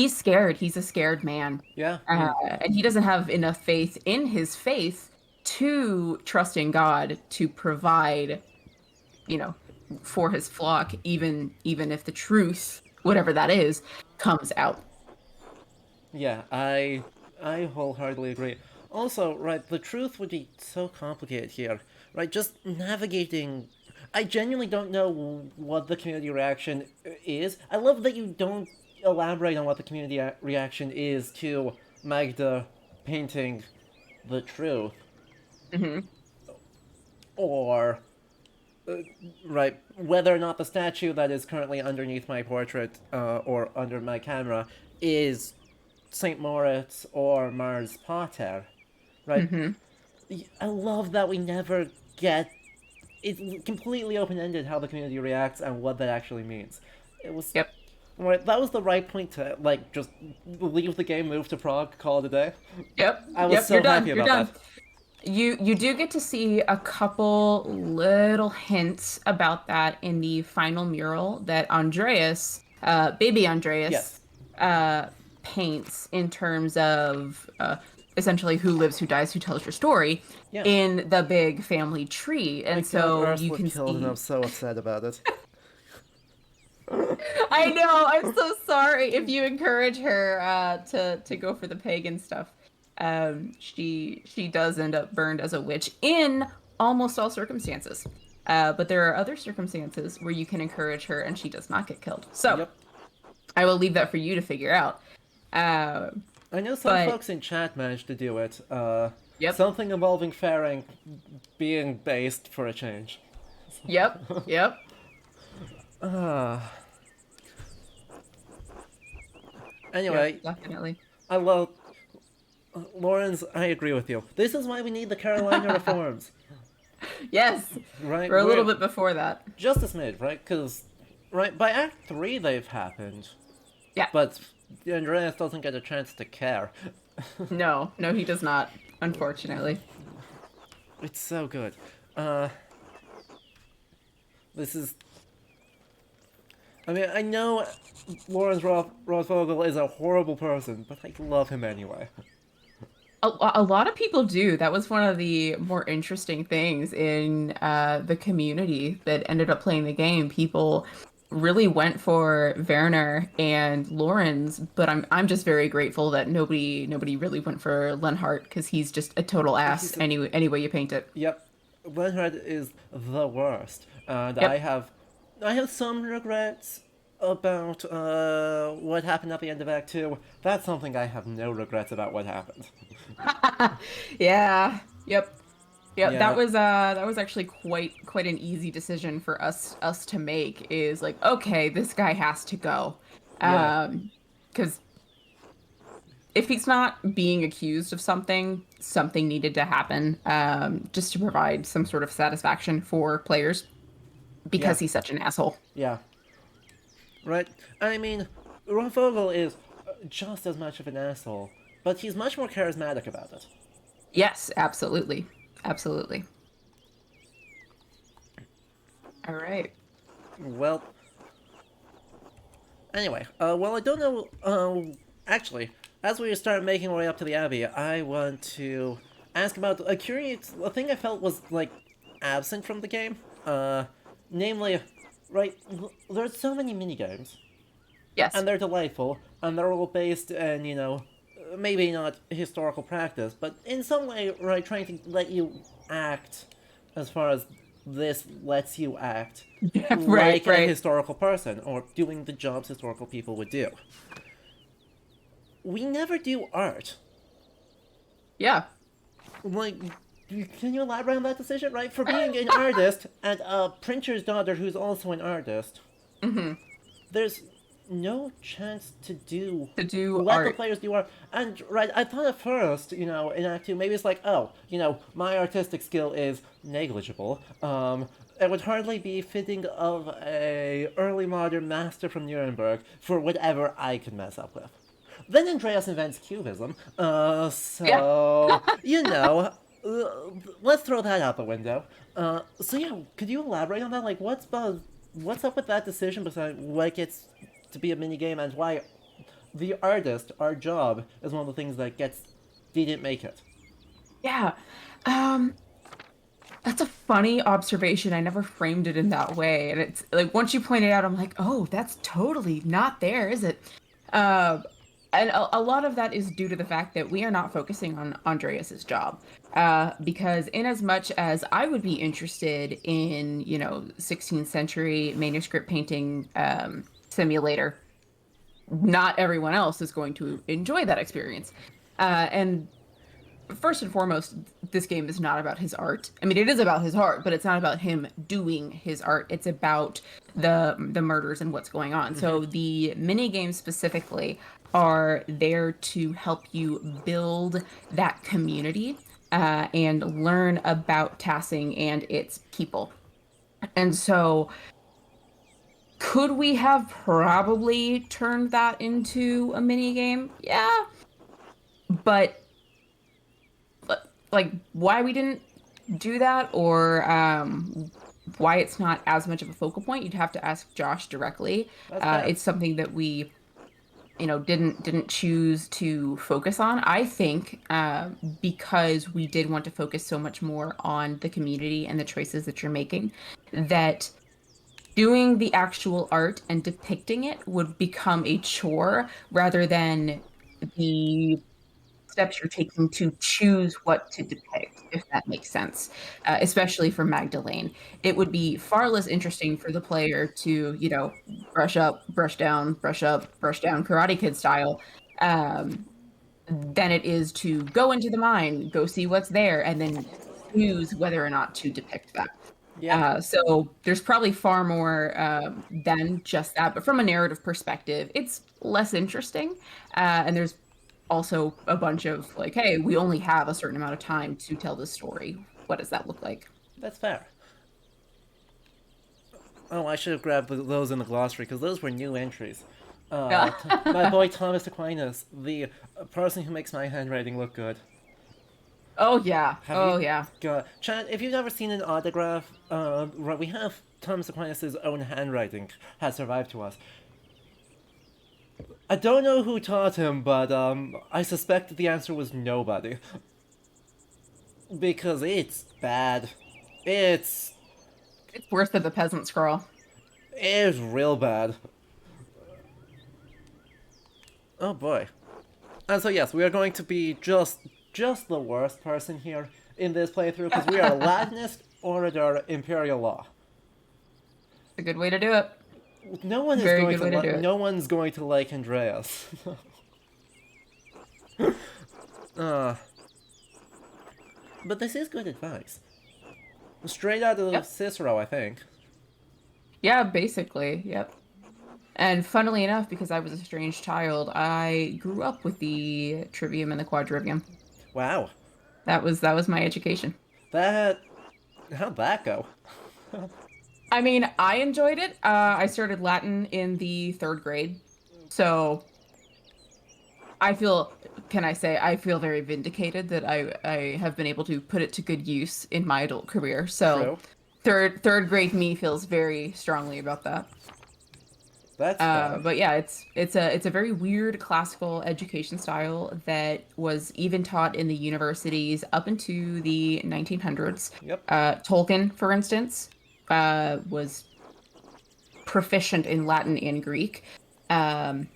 scared. He's a scared man. Yeah. And he doesn't have enough faith in his faith to trust in God to provide, you know, for his flock, even if the truth, whatever that is, comes out. Yeah, I wholeheartedly agree. Also, right, the truth would be so complicated here, right? Just navigating. I genuinely don't know what the community reaction is. I love that you don't elaborate on what the community reaction is to Magda painting the truth, or right, whether or not the statue that is currently underneath my portrait or under my camera is St. Moritz or Mars Pater, right? I love that we never get. It's completely open ended how the community reacts and what that actually means. It was. Yep. Right, that was the right point to, like, just leave the game, move to Prague, call it a day. Yep. I was Yep. so You're done. happy You're about done. that. You do get to see a couple little hints about that in the final mural that Andreas, baby Andreas, Yes. paints, in terms of essentially who lives, who dies, who tells your story, Yeah. in the big family tree. And My so god, you Ursula can killed, and see. I'm so upset about it. I know. I'm so sorry. If you encourage her to go for the pagan stuff, she does end up burned as a witch in almost all circumstances. But there are other circumstances where you can encourage her and she does not get killed. So Yep. I will leave that for you to figure out. Uh, I know some but folks in chat managed to do it. Yep. Something involving Faring being based for a change. Yep. Yep. Anyway, Yep, definitely. I love. Lawrence, I agree with you. This is why we need the Carolina reforms. Yes. Right? We're a little We're- bit before that. Just a smidge, right? Because, right, by Act 3 they've happened. Yeah. But Andreas doesn't get a chance to care. No, he does not, unfortunately. It's so good. This is. I mean, I know Lawrence Rothvogel is a horrible person, but I love him anyway. A lot of people do. That was one of the more interesting things in the community that ended up playing the game. People really went for Werner and Lorenz, but I'm just very grateful that nobody really went for Lenhart, because he's just a total ass any way you paint it. Yep, Leonhard is the worst, and Yep. I have some regrets about what happened at the end of Act 2, that's something I have no regrets about what happened. Yeah. Yep. Yep. Yeah, That was actually quite an easy decision for us to make. Is like, okay, this guy has to go, yeah, because if he's not being accused of something, something needed to happen, just to provide some sort of satisfaction for players yeah, because he's such an asshole. yeah. Right? I mean, Ron Vogel is just as much of an asshole, but he's much more charismatic about it. Yes, absolutely. Absolutely. All right. Well, anyway, well, I don't know. Actually, as we start making our way up to the Abbey, I want to ask about a thing I felt was like absent from the game. Namely, right, there's so many minigames, Yes. and they're delightful, and they're all based in, maybe not historical practice, but in some way, right, trying to let you act as far as this lets you act Right, like a right. historical person or doing the jobs historical people would do. We never do art. Yeah. Like, can you elaborate on that decision, right? For being an artist and a printer's daughter who's also an artist, there's no chance to do To do let the art. players do art. And right, I thought at first, in Act 2, maybe it's like, oh, my artistic skill is negligible. It would hardly be fitting of a early modern master from Nuremberg for whatever I could mess up with. Then Andreas invents Cubism, Yeah. so, let's throw that out the window. So yeah, could you elaborate on that? Like, what's up with that decision besides what gets to be a mini game and why the artist, our job, is one of the things that didn't make it. Yeah. Um, that's a funny observation. I never framed it in that way. And it's like once you point it out, I'm like, oh, that's totally not there, is it? Um, and a lot of that is due to the fact that we are not focusing on Andreas's job. Because in as much as I would be interested in, 16th century manuscript painting simulator, not everyone else is going to enjoy that experience. And first and foremost, this game is not about his art. I mean, it is about his art, but it's not about him doing his art. It's about the murders and what's going on. So the mini games specifically are there to help you build that community and learn about Tassing and its people. And so could we have probably turned that into a mini game? Yeah, but like why we didn't do that or why it's not as much of a focal point, you'd have to ask Josh directly. That's fair. It's something that we didn't choose to focus on. I think because we did want to focus so much more on the community and the choices that you're making, that doing the actual art and depicting it would become a chore rather than the steps you're taking to choose what to depict, if that makes sense. Especially for Magdalene, it would be far less interesting for the player to, brush up, brush down, brush up, brush down, Karate Kid style, than it is to go into the mine, go see what's there, and then choose whether or not to depict that. Yeah, So there's probably far more than just that, but from a narrative perspective, it's less interesting. And there's also a bunch of like, hey, we only have a certain amount of time to tell this story. What does that look like? that's fair. Oh, I should have grabbed those in the glossary because those were new entries. Yeah. My boy Thomas Aquinas, the person who makes my handwriting look good. Oh yeah. Have Oh you yeah. got Chad? If you've never seen an autograph, right, we have Thomas Aquinas' own handwriting has survived to us. I don't know who taught him, but I suspect the answer was nobody because it's bad. It's It's worse than the peasant scroll. it's real bad. Oh boy. And so yes, we are going to be just the worst person here in this playthrough because we are Latinist, Orator, Imperial Law. It's a good way to do it. No one is Very going good way to do it. no one's going to like Andreas. uh, but this is good advice. Straight out of Yep. Cicero, I think. Yeah, basically. Yep. And funnily enough, because I was a strange child, I grew up with the trivium and the quadrivium. Wow. That was my education. That... How'd that go? I mean, I enjoyed it. I started Latin in the third grade, so I feel, can I say, I feel very vindicated that I have been able to put it to good use in my adult career. So True. third grade me feels very strongly about that. That's fair. But yeah, it's a very weird classical education style that was even taught in the universities up into the 1900s. Yep. Tolkien, for instance, was proficient in Latin and Greek, um,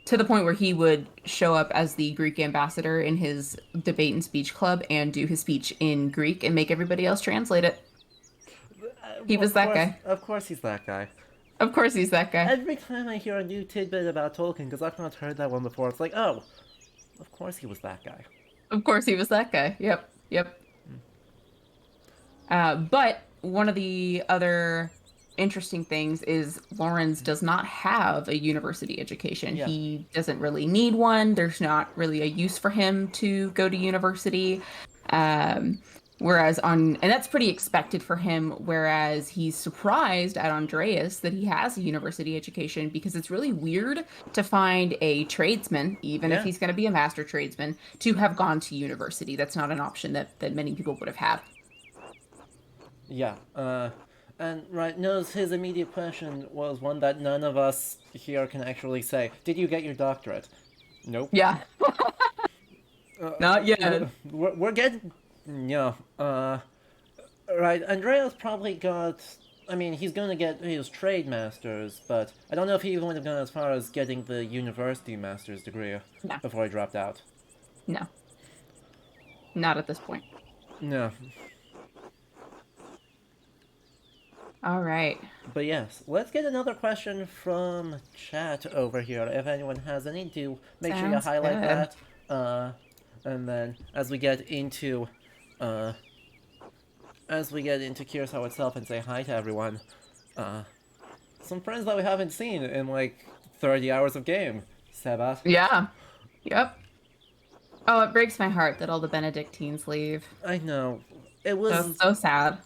to the point where he would show up as the Greek ambassador in his debate and speech club and do his speech in Greek and make everybody else translate it. He was that guy. Of course he's that guy. Of course, he's that guy. Every time I hear a new tidbit about Tolkien, because I've not heard that one before, it's like, oh, of course he was that guy. Of course, he was that guy. Yep, yep. But one of the other interesting things is Lawrence does not have a university education. Yeah. He doesn't really need one. There's not really a use for him to go to university. And that's pretty expected for him, whereas he's surprised at Andreas that he has a university education, because it's really weird to find a tradesman, even if he's going to be a master tradesman, to have gone to university. That's not an option that many people would have had. Yeah. And right, knows his immediate question was one that none of us here can actually say. Did you get your doctorate? Nope. Yeah. Not yet. We're getting... Yeah. Right, Andreas probably got... I mean, he's gonna get his trade masters, but I don't know if he even would have gone as far as getting the university master's degree before he dropped out. No. Not at this point. No. All right. But yes, let's get another question from chat over here. If anyone has any, do make sure you Sounds highlight good. that. And then as we get into Curacao itself and say hi to everyone, some friends that we haven't seen in like 30 hours of game. Sebat. Yeah. Yep. Oh, it breaks my heart that all the Benedictines leave. I know. It That's was so sad.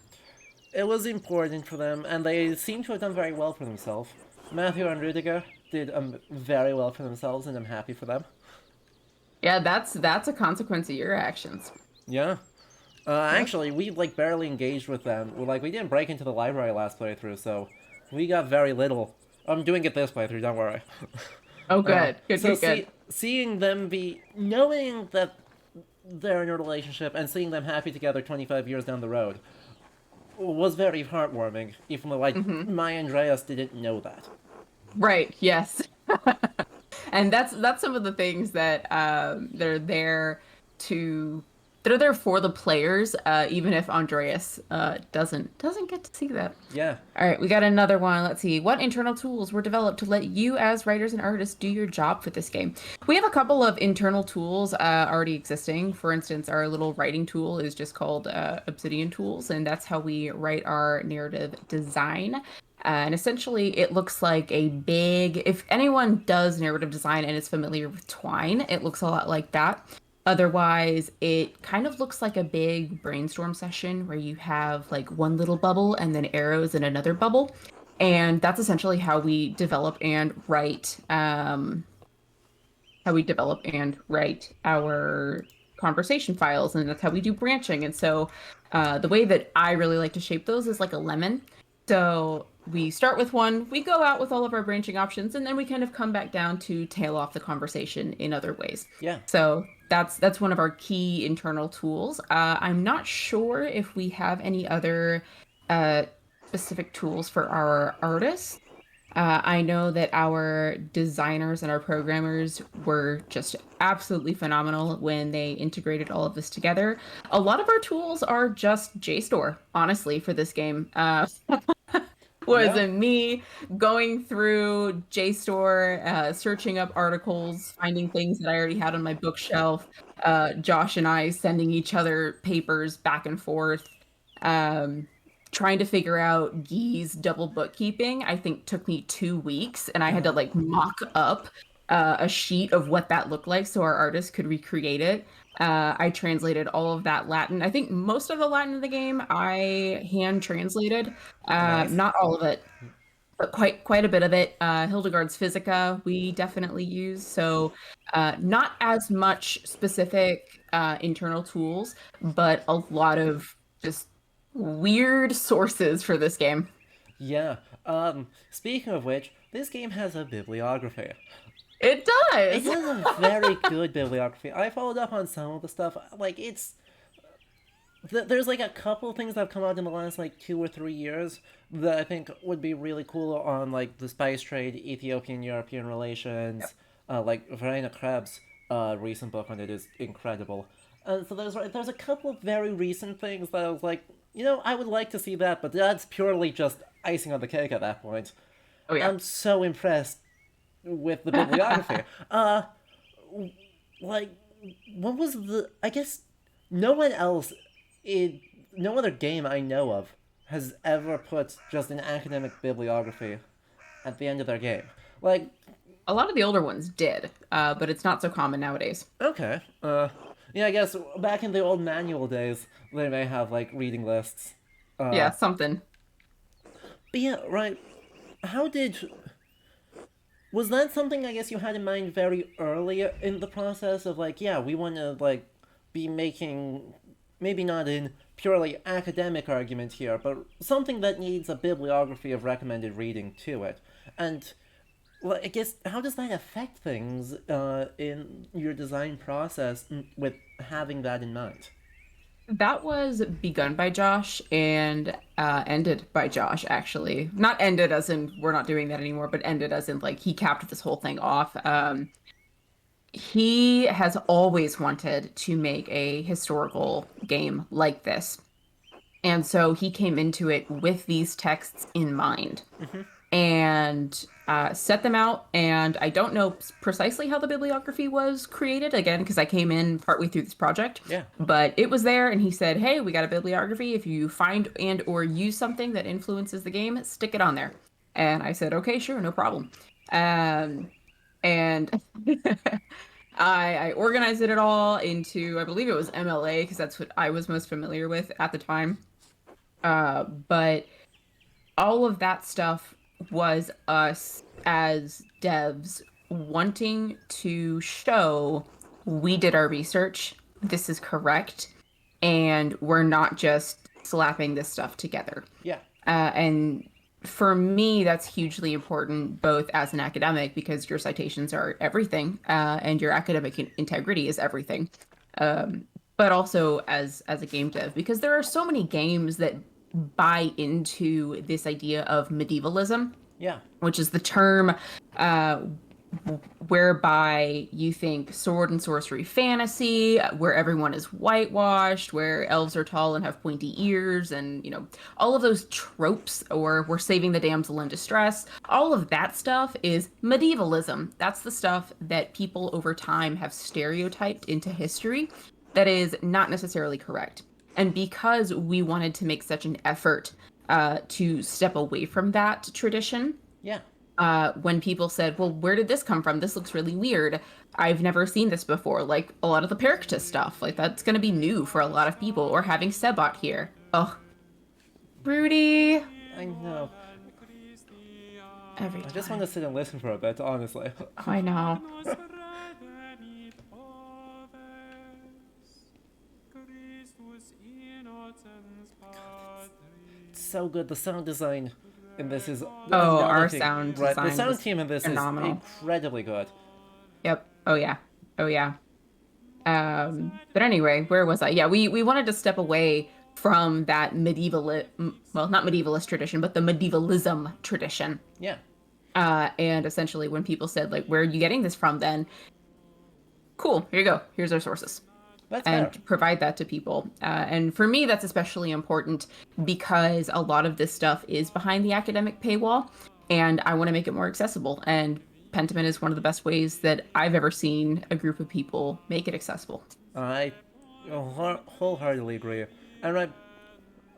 it was important for them, and they seem to have done very well for themselves. Matthew and Rudiger did very well for themselves, and I'm happy for them. Yeah, that's a consequence of your actions. Yeah. Actually, we like barely engaged with them. We didn't break into the library last playthrough, so we got very little. I'm doing it this playthrough, don't worry. Oh, good. Good. Seeing them knowing that they're in a relationship and seeing them happy together 25 years down the road was very heartwarming, even though my Andreas didn't know that. Right. Yes. And that's some of the things that they're there to. They're there for the players, even if Andreas doesn't get to see that. Yeah. All right, we got another one. Let's see. What internal tools were developed to let you, as writers and artists, do your job for this game? We have a couple of internal tools already existing. For instance, our little writing tool is just called Obsidian Tools, and that's how we write our narrative design. And essentially, it looks like a big... If anyone does narrative design and is familiar with Twine, it looks a lot like that. Otherwise, it kind of looks like a big brainstorm session where you have like one little bubble and then arrows in another bubble. And that's essentially how we develop and write our conversation files, and that's how we do branching. And so the way that I really like to shape those is like a lemon. So we start with one, we go out with all of our branching options, and then we kind of come back down to tail off the conversation in other ways. Yeah. So that's one of our key internal tools. I'm not sure if we have any other specific tools for our artists. I know that our designers and our programmers were just absolutely phenomenal when they integrated all of this together. A lot of our tools are just JSTOR, honestly, for this game. was Yeah. me going through JSTOR, searching up articles, finding things that I already had on my bookshelf. Josh and I sending each other papers back and forth. Um, Trying to figure out Guy's double bookkeeping, I think took me 2 weeks, and I had to like mock up a sheet of what that looked like so our artist could recreate it. I translated all of that Latin. I think most of the Latin in the game I hand translated, Nice. not all of it, but quite a bit of it. Hildegard's Physica we definitely use. So not as much specific internal tools, but a lot of just weird sources for this game. Yeah. Speaking of which, this game has a bibliography. It It does. has a very good bibliography. I followed up on some of the stuff. Like, there's like a couple things that have come out in the last like 2 or 3 years that I think would be really cool on like the spice trade, Ethiopian European relations. Like Verena Krebs' recent book on it is incredible. So there's a couple of very recent things that I was like, I would like to see that, but that's purely just icing on the cake at that point. Oh yeah. I'm so impressed with the bibliography. Like, what was the? I guess no one else, in no other game I know of, has ever put just an academic bibliography at the end of their game. Like, A lot of the older ones did, but it's not so common nowadays. okay, yeah, I guess back in the old manual days, they may have like reading lists. Yeah, something. But yeah, right. How did Was that something I guess you had in mind very early in the process of like, yeah, we want to like be making maybe not in purely academic argument here, but something that needs a bibliography of recommended reading to it. And well, I guess how does that affect things in your design process with having that in mind? That was begun by Josh and ended by Josh, actually. Not ended as in we're not doing that anymore, but ended as in like he capped this whole thing off. He has always wanted to make a historical game like this. And so he came into it with these texts in mind and set them out. And I don't know precisely how the bibliography was created, again, because I came in partway through this project, Yeah. but it was there. And he said, hey, we got a bibliography. If you find and or use something that influences the game, stick it on there. And I said, okay, sure, no problem. And I organized it all into, I believe it was MLA, because that's what I was most familiar with at the time. But all of that stuff was us as devs wanting to show we did our research, this is correct, and we're not just slapping this stuff together. Yeah. And for me, that's hugely important, both as an academic, because your citations are everything, and your academic integrity is everything. But also as a game dev, because there are so many games that buy into this idea of medievalism, Yeah. which is the term whereby you think sword and sorcery fantasy, where everyone is whitewashed, where elves are tall and have pointy ears, and all of those tropes, or we're saving the damsel in distress. All of that stuff is medievalism. That's the stuff that people over time have stereotyped into history that is not necessarily correct. And because we wanted to make such an effort to step away from that tradition, Yeah. when people said, well, where did this come from? This looks really weird. I've never seen this before. Like a lot of the Perictus stuff, like that's going to be new for a lot of people, or having Sebot here. Oh, Rudy. I know. Every I just time. want to sit and listen for a bit, honestly. Oh, I know. It's so good. The sound design in this is Oh, our another thing. sound Right, the design sound was team in this phenomenal. is incredibly good. Yep. Oh yeah. Oh yeah. But anyway, where was I? Yeah, we wanted to step away from that well, not medievalist tradition, but the medievalism tradition. Yeah. And essentially when people said like, where are you getting this from then? Cool, here you go. Here's our sources. That's fair. and provide that to people. And for me, that's especially important because a lot of this stuff is behind the academic paywall, and I want to make it more accessible. And Pentiment is one of the best ways that I've ever seen a group of people make it accessible. I wholeheartedly agree. And right,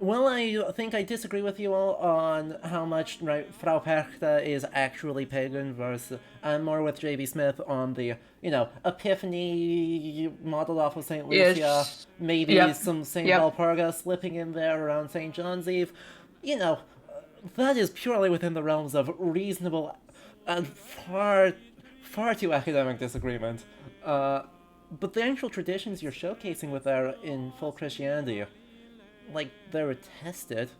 well, I think I disagree with you all on how much right Frau Perchta is actually pagan versus I'm more with J.B. Smith on the Epiphany modeled off of Saint Lucia, Ish. maybe Yep. some Saint Yep. Valpurga slipping in there around Saint John's Eve. You know, that is purely within the realms of reasonable and far too academic disagreement. But the actual traditions you're showcasing with there in full Christianity, like they were tested.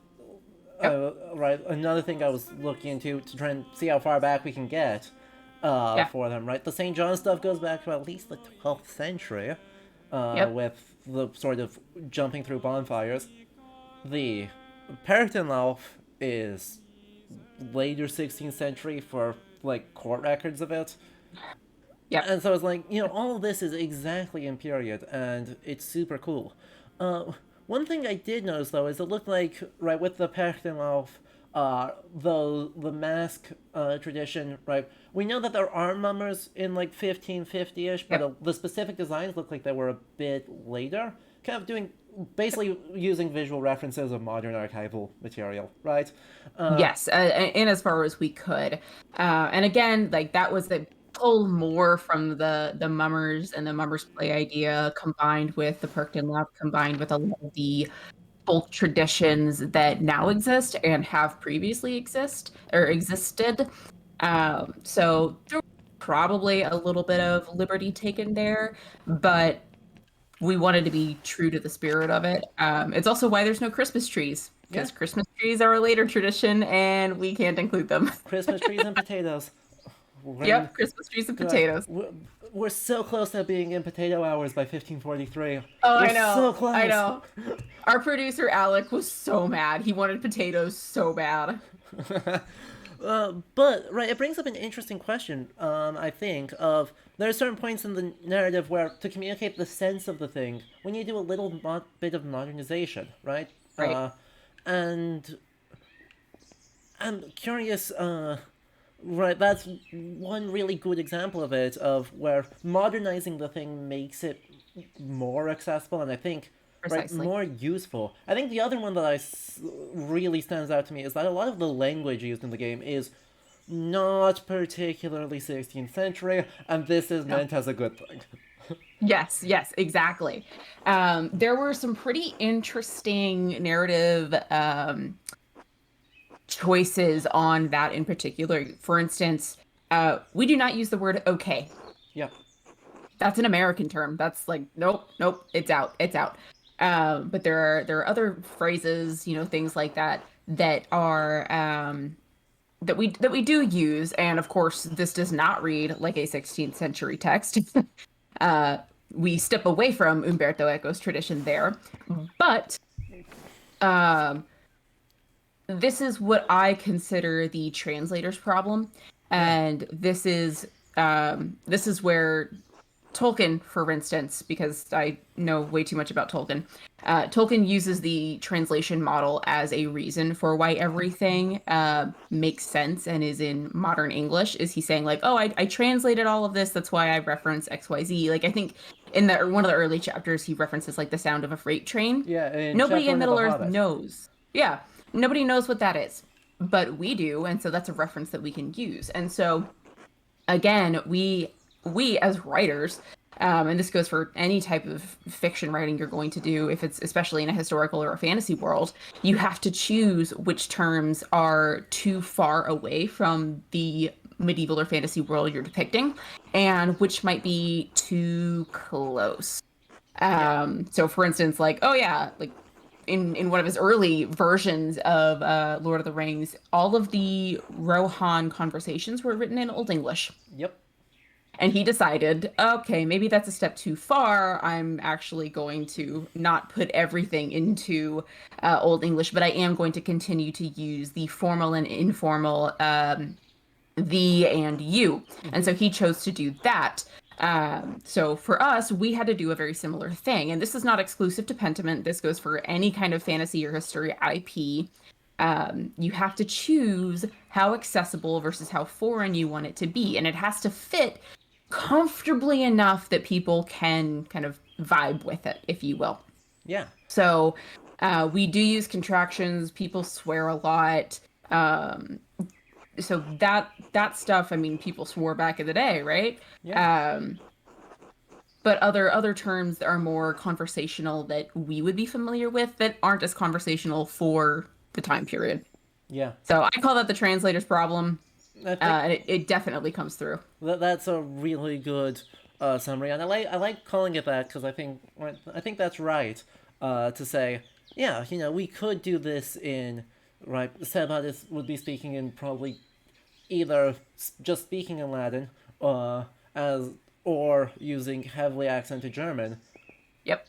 Yep. Right. Another thing I was looking into to try and see how far back we can get Yeah. for them. Right. The St. John stuff goes back to at least the 12th century, Yep. with the sort of jumping through bonfires. The Perchtenlauf is later 16th century for like court records of it. Yep. And so it's like, all of this is exactly in period, and it's super cool. One thing I did notice, though, is it looked like, right, with the Perchtenlauf, the mask tradition, right, we know that there are mummers in, like, 1550-ish, but Yep. the specific designs look like they were a bit later, kind of basically using visual references of modern archival material, right? Yes, in as far as we could. And again, like that was the pull more from the mummers and the mummers play idea combined with the Perkton Lab, combined with a lot of the folk traditions that now exist and have previously existed. So there was probably a little bit of liberty taken there, but we wanted to be true to the spirit of it. It's also why there's no Christmas trees, because Yeah. Christmas trees are a later tradition and we can't include them. Christmas trees and potatoes. Yep, Christmas trees and potatoes. We're so close to being in potato hours by 1543. Oh, We're I know. so close. I know. Our producer Alec was so mad. He wanted potatoes so bad. But right, it brings up an interesting question. I think of there are certain points in the narrative where to communicate the sense of the thing, we need to do a little bit of modernization, right? Right. And I'm curious. Right, that's one really good example of it, of where modernizing the thing makes it more accessible and I think Precisely. more useful. I think the other one that really stands out to me is that a lot of the language used in the game is not particularly 16th century, and this is meant as a good thing. Yes, yes, exactly. There were some pretty interesting narrative choices on that in particular. For instance, we do not use the word okay. Yep. That's an American term. That's like, nope, nope, it's out, it's out. But there are other phrases, things like that that are that we do use, and of course, this does not read like a 16th century text. We step away from Umberto Eco's tradition there, but this is what I consider the translator's problem, and this is where Tolkien, for instance, because I know way too much about Tolkien, Tolkien uses the translation model as a reason for why everything makes sense and is in modern English. Is he saying like, oh, I translated all of this, that's why I reference XYZ. Like I think in one of the early chapters he references like the sound of a freight train. Yeah, Nobody chapter in one of Middle The Earth Hobbit. knows. Yeah, nobody knows what that is, but we do, and so that's a reference that we can use. And so again, we as writers, and this goes for any type of fiction writing you're going to do, if it's especially in a historical or a fantasy world, you have to choose which terms are too far away from the medieval or fantasy world you're depicting, and which might be too close. So for instance, like, oh yeah, like in one of his early versions of Lord of the Rings, all of the Rohan conversations were written in Old English. Yep. And he decided, okay, maybe that's a step too far. I'm actually going to not put everything into Old English, but I am going to continue to use the formal and informal thee and you. And so he chose to do that. So for us, we had to do a very similar thing. And this is not exclusive to Pentiment. This goes for any kind of fantasy or history IP. You have to choose how accessible versus how foreign you want it to be. And it has to fit comfortably enough that people can kind of vibe with it, if you will. Yeah. So we do use contractions. People swear a lot. So that stuff, I mean, people swore back in the day, right? Yeah. But other terms that are more conversational that we would be familiar with that aren't as conversational for the time period. Yeah. So I call that the translator's problem. I think And it definitely comes through. that's a really good summary, and I like calling it that because I think that's right. To say, yeah, we could do this in right. Sebadis would be speaking in probably either just speaking in Latin, as or using heavily accented German. Yep.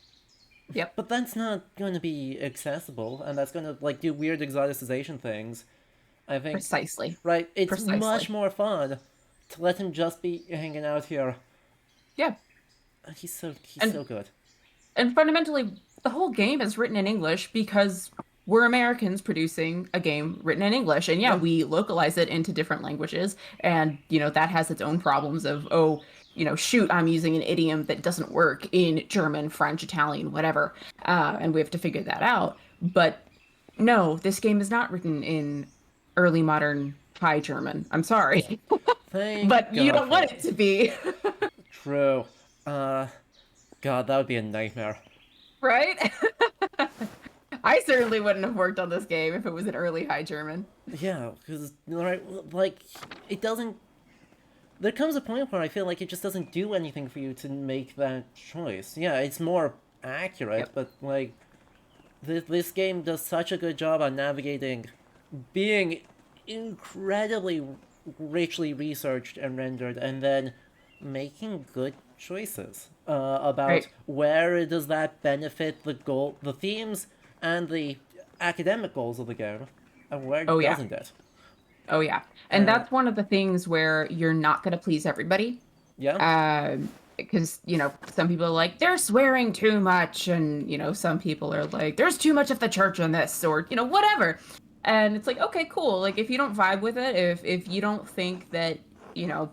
Yep. But that's not going to be accessible, and that's going to like do weird exoticization things. I think, Precisely. right? It's Precisely. much more fun to let him just be hanging out here. Yeah. He's so good. And fundamentally, the whole game is written in English because we're Americans producing a game written in English. And yeah, Yeah. we localize it into different languages. And, that has its own problems of, oh, shoot, I'm using an idiom that doesn't work in German, French, Italian, whatever. And we have to figure that out. But no, this game is not written in early modern High German. I'm sorry. Thank But you God don't for want that. it to be, True. Uh, God, that would be a nightmare. right? I certainly wouldn't have worked on this game if it was an early High German. Yeah, because right, like it doesn't. There comes a point where I feel like it just doesn't do anything for you to make that choice. Yeah, it's more accurate, Yep. but like this game does such a good job on navigating being incredibly richly researched and rendered, and then making good choices about Right. where does that benefit the themes, and the academic goals of the game, and where Oh yeah. doesn't it? Oh yeah. And And that's one of the things where you're not going to please everybody. yeah, Because, some people are like, they're swearing too much. And, some people are like, there's too much of the church in this, or, whatever. And it's like, okay, cool. Like, if you don't vibe with it, if you don't think that, you know,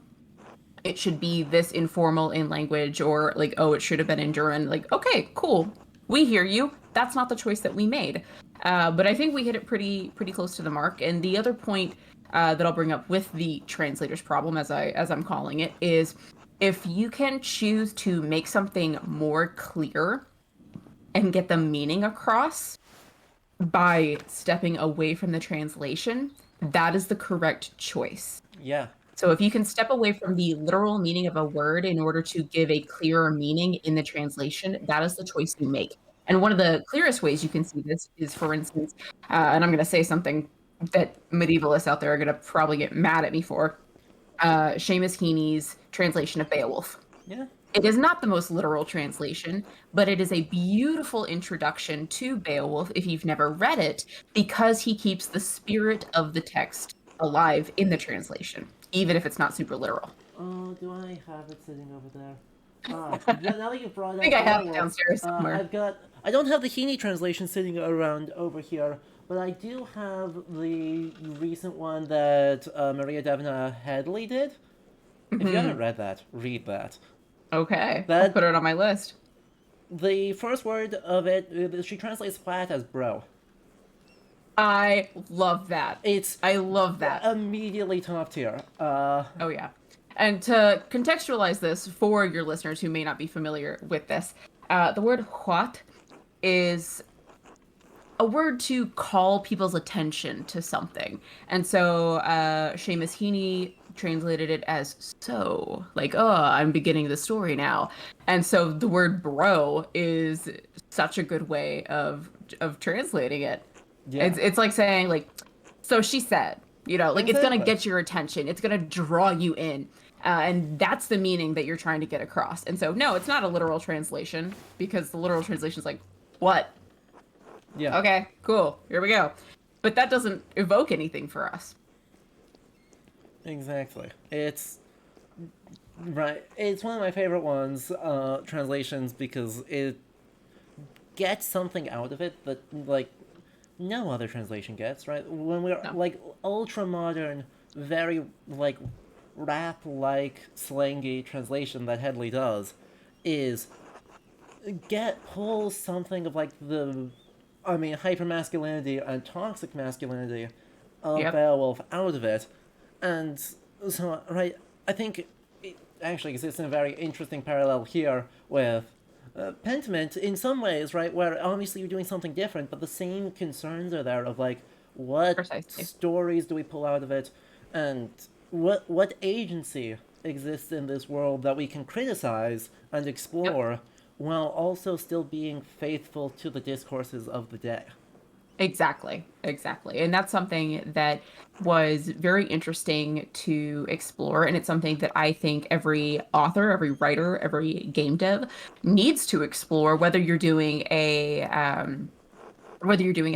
it should be this informal in language or like, oh, it should have been in German, like, okay, cool. We hear you. That's not the choice that we made. But I think we hit it pretty close to the mark. And the other point that I'll bring up with the translator's problem, as I'm calling it, is if you can choose to make something more clear and get the meaning across by stepping away from the translation, that is the correct choice. yeah, So if you can step away from the literal meaning of a word in order to give a clearer meaning in the translation, that is the choice you make. And one of the clearest ways you can see this is, for instance, and I'm going to say something that medievalists out there are going to probably get mad at me for, Seamus Heaney's translation of Beowulf. yeah, It is not the most literal translation, but it is a beautiful introduction to Beowulf if you've never read it, because he keeps the spirit of the text alive in the translation, even if it's not super literal. Oh, do I have it sitting over there? Ah, yeah, now that you brought up I think I have it Beowulf, downstairs somewhere. I don't have the Heaney translation sitting around over here, but I do have the recent one that Maria Devna Headley did. If you haven't read that, read that. Okay, I'll That put it on my list. the first word of it, she translates flat as bro. I love that. It's I love that. immediately top tier. Oh yeah. And to contextualize this for your listeners who may not be familiar with this, the word what is a word to call people's attention to something. And so Seamus Heaney translated it as so, like, oh, I'm beginning the story now. And so the word bro is such a good way of translating it. Yeah. It's like saying, like, so she said, like it's gonna Exactly. get your attention. It's gonna draw you in. And that's the meaning that you're trying to get across. And so, no, it's not a literal translation, because the literal translation is like, what? Yeah. Okay, cool. Here we go. But that doesn't evoke anything for us. Exactly. It's Right. It's one of my favorite ones, translations, because it gets something out of it that, like, no other translation gets, right? When we're, No, like, ultra modern, very, like, rap like slangy translation that Headley does is pull something of, like, hyper masculinity and toxic masculinity of yep, Beowulf out of it. And so, right, I think it actually exists in a very interesting parallel here with Pentiment in some ways, right, where obviously you're doing something different, but the same concerns are there of, like, what precisely. stories do we pull out of it, and what agency exists in this world that we can criticize and Yep. explore while also still being faithful to the discourses of the day. Exactly, exactly. And that's something that was very interesting to explore. And it's something that I think every author, every writer, every game dev needs to explore, whether you're doing a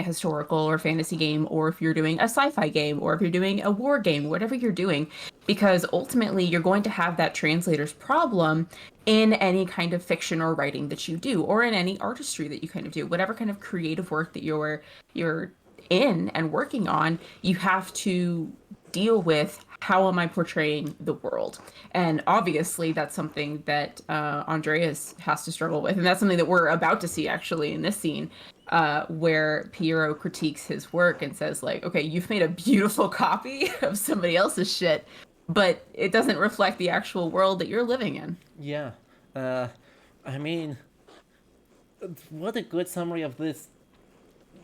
historical or fantasy game, or if you're doing a sci-fi game, or if you're doing a war game, whatever you're doing, because ultimately you're going to have that translator's problem in any kind of fiction or writing that you do, or in any artistry that you kind of do, whatever kind of creative work that you're in and working on, you have to deal with how am I portraying the world? And obviously, that's something that Andreas has to struggle with. And that's something that we're about to see actually in this scene, where Piero critiques his work and says, like, okay, you've made a beautiful copy of somebody else's shit, but it doesn't reflect the actual world that you're living in. Yeah. Uh, I mean, what a good summary of this.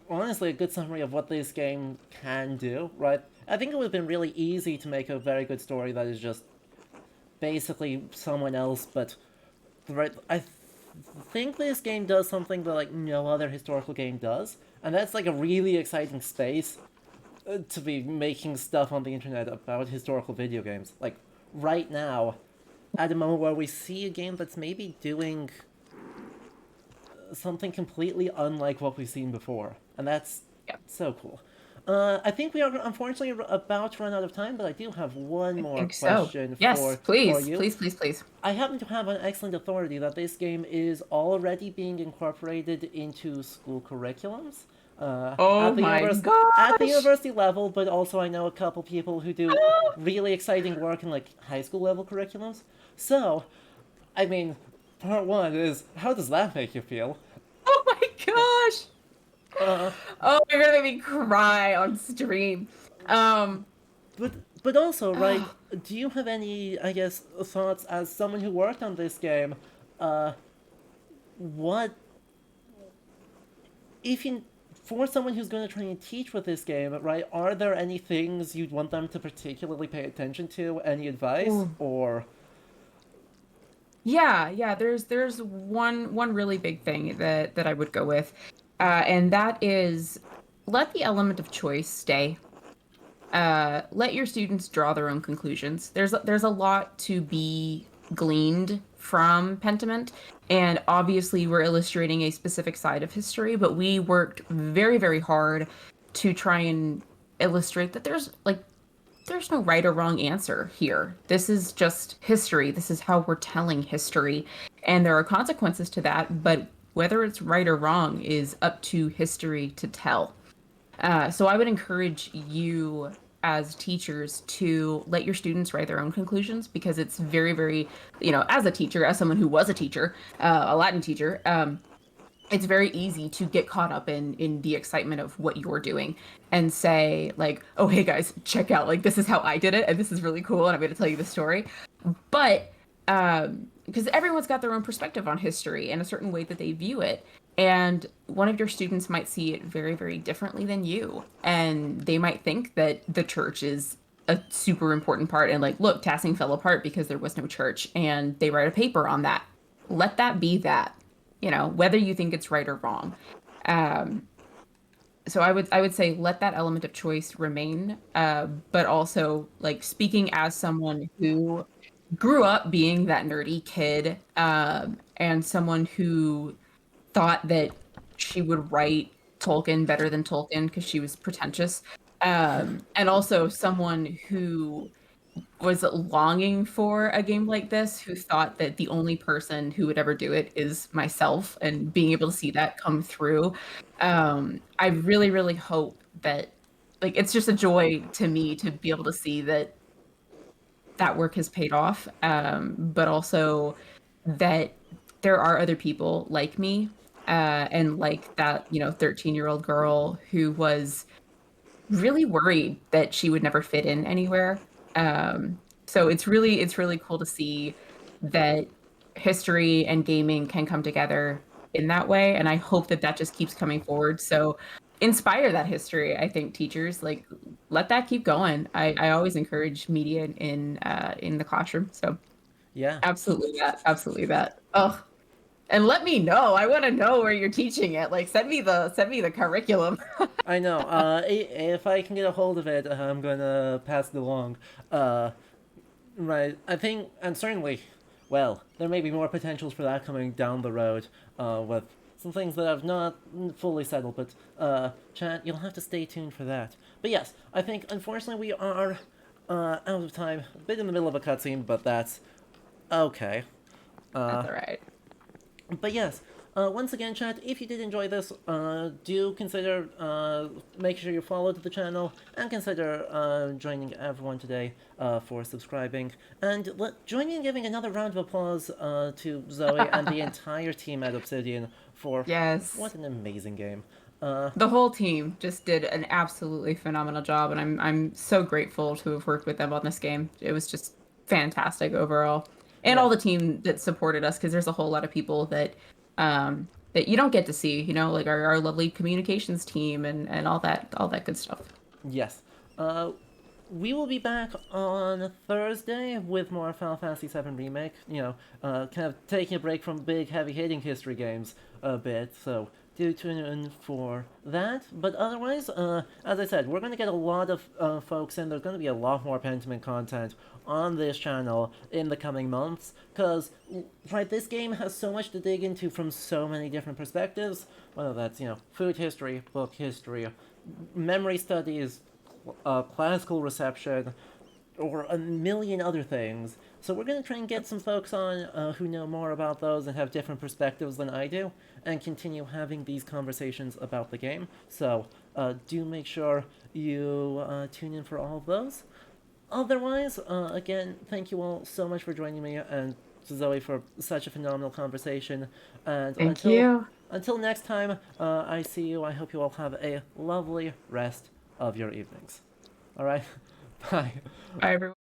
Honestly, a good summary of what this game can do, right? I think it would have been really easy to make a very good story that is just basically someone else, but right, think this game does something that, like, no other historical game does, and that's, like, a really exciting space to be making stuff on the internet about historical video games. Like, right now, at a moment where we see a game that's maybe doing something completely unlike what we've seen before, and that's Yeah, so cool. I think we are unfortunately about to run out of time, but I do have one I more think so. question Yes, for please, you. please, please, please. I happen to have an excellent authority that this game is already being incorporated into school curriculums Oh my at the gosh. university level, but also I know a couple people who do really exciting work in, like, high school level curriculums. So, I mean, part one is, how does that make you feel? Oh my gosh. Uh, Oh, you're gonna make me cry on stream. Um, but but also, right? oh, Do you have any, I guess, thoughts as someone who worked on this game? Uh, what if you for someone who's going to try and teach with this game, right? Are there any things you'd want them to particularly pay attention to? Any advice ooh. or Yeah, yeah. There's one really big thing that I would go with, and that is let the element of choice stay. Let your students draw their own conclusions. There's a lot to be gleaned from Pentiment, and obviously we're illustrating a specific side of history, but we worked very, very hard to try and illustrate that there's no right or wrong answer here. This is just history. This is how we're telling history, and there are consequences to that, but whether it's right or wrong is up to history to tell. So I would encourage you as teachers to let your students write their own conclusions, because it's very, very, as a teacher, as someone who was a teacher, a Latin teacher, it's very easy to get caught up in the excitement of what you're doing and say, like, oh, hey guys, check out, like, this is how I did it and this is really cool and I'm going to tell you the story. But because everyone's got their own perspective on history and a certain way that they view it, and one of your students might see it very, very differently than you, and they might think that the church is a super important part, and, like, look, Tassing fell apart because there was no church, and they write a paper on that. Let that be that, whether you think it's right or wrong. um so I would say let that element of choice remain, but also, like, speaking as someone who grew up being that nerdy kid, and someone who thought that she would write Tolkien better than Tolkien because she was pretentious, and also someone who was longing for a game like this, who thought that the only person who would ever do it is myself, and being able to see that come through. I really, really hope that, like, it's just a joy to me to be able to see that that work has paid off, but also that there are other people like me, and like that, 13-year-old girl who was really worried that she would never fit in anywhere. So it's really cool to see that history and gaming can come together in that way, and I hope that that just keeps coming forward. So inspire that history. I think teachers, like, let that keep going. I always encourage media in the classroom. So Yeah. absolutely that. Oh, and let me know. I want to know where you're teaching it. Like, send me the curriculum. I know. If I can get a hold of it, I'm gonna pass it along. Uh, right. I think, and certainly, well, there may be more potentials for that coming down the road. With some things that I've not fully settled, but chat, you'll have to stay tuned for that. But yes, I think unfortunately we are out of time. A bit in the middle of a cutscene, but that's okay. That's all right. But yes, once again, chat, if you did enjoy this, do consider make sure you follow to the channel and consider joining everyone today for subscribing. And join me in giving another round of applause to Zoe and the entire team at Obsidian for Yes. what an amazing game. The whole team just did an absolutely phenomenal job, and I'm so grateful to have worked with them on this game. It was just fantastic overall. And Yeah. all the team that supported us, because there's a whole lot of people that you don't get to see, like our lovely communications team and all that good stuff. Yes. Uh, we will be back on Thursday with more Final Fantasy VII Remake. Kind of taking a break from big, heavy-hitting history games a bit. So do tune in for that. But otherwise, as I said, we're going to get a lot of folks in. There's going to be a lot more Pentiment content on this channel in the coming months. Because, right, this game has so much to dig into from so many different perspectives. Whether that's, food history, book history, memory studies, classical reception, or a million other things. So we're going to try and get some folks on who know more about those and have different perspectives than I do, and continue having these conversations about the game. So do make sure you tune in for all of those. Otherwise, again, thank you all so much for joining me, and to Zoe for such a phenomenal conversation. And Thank you. until next time, I see you. I hope you all have a lovely rest of your evenings. All right, bye. Bye, everyone.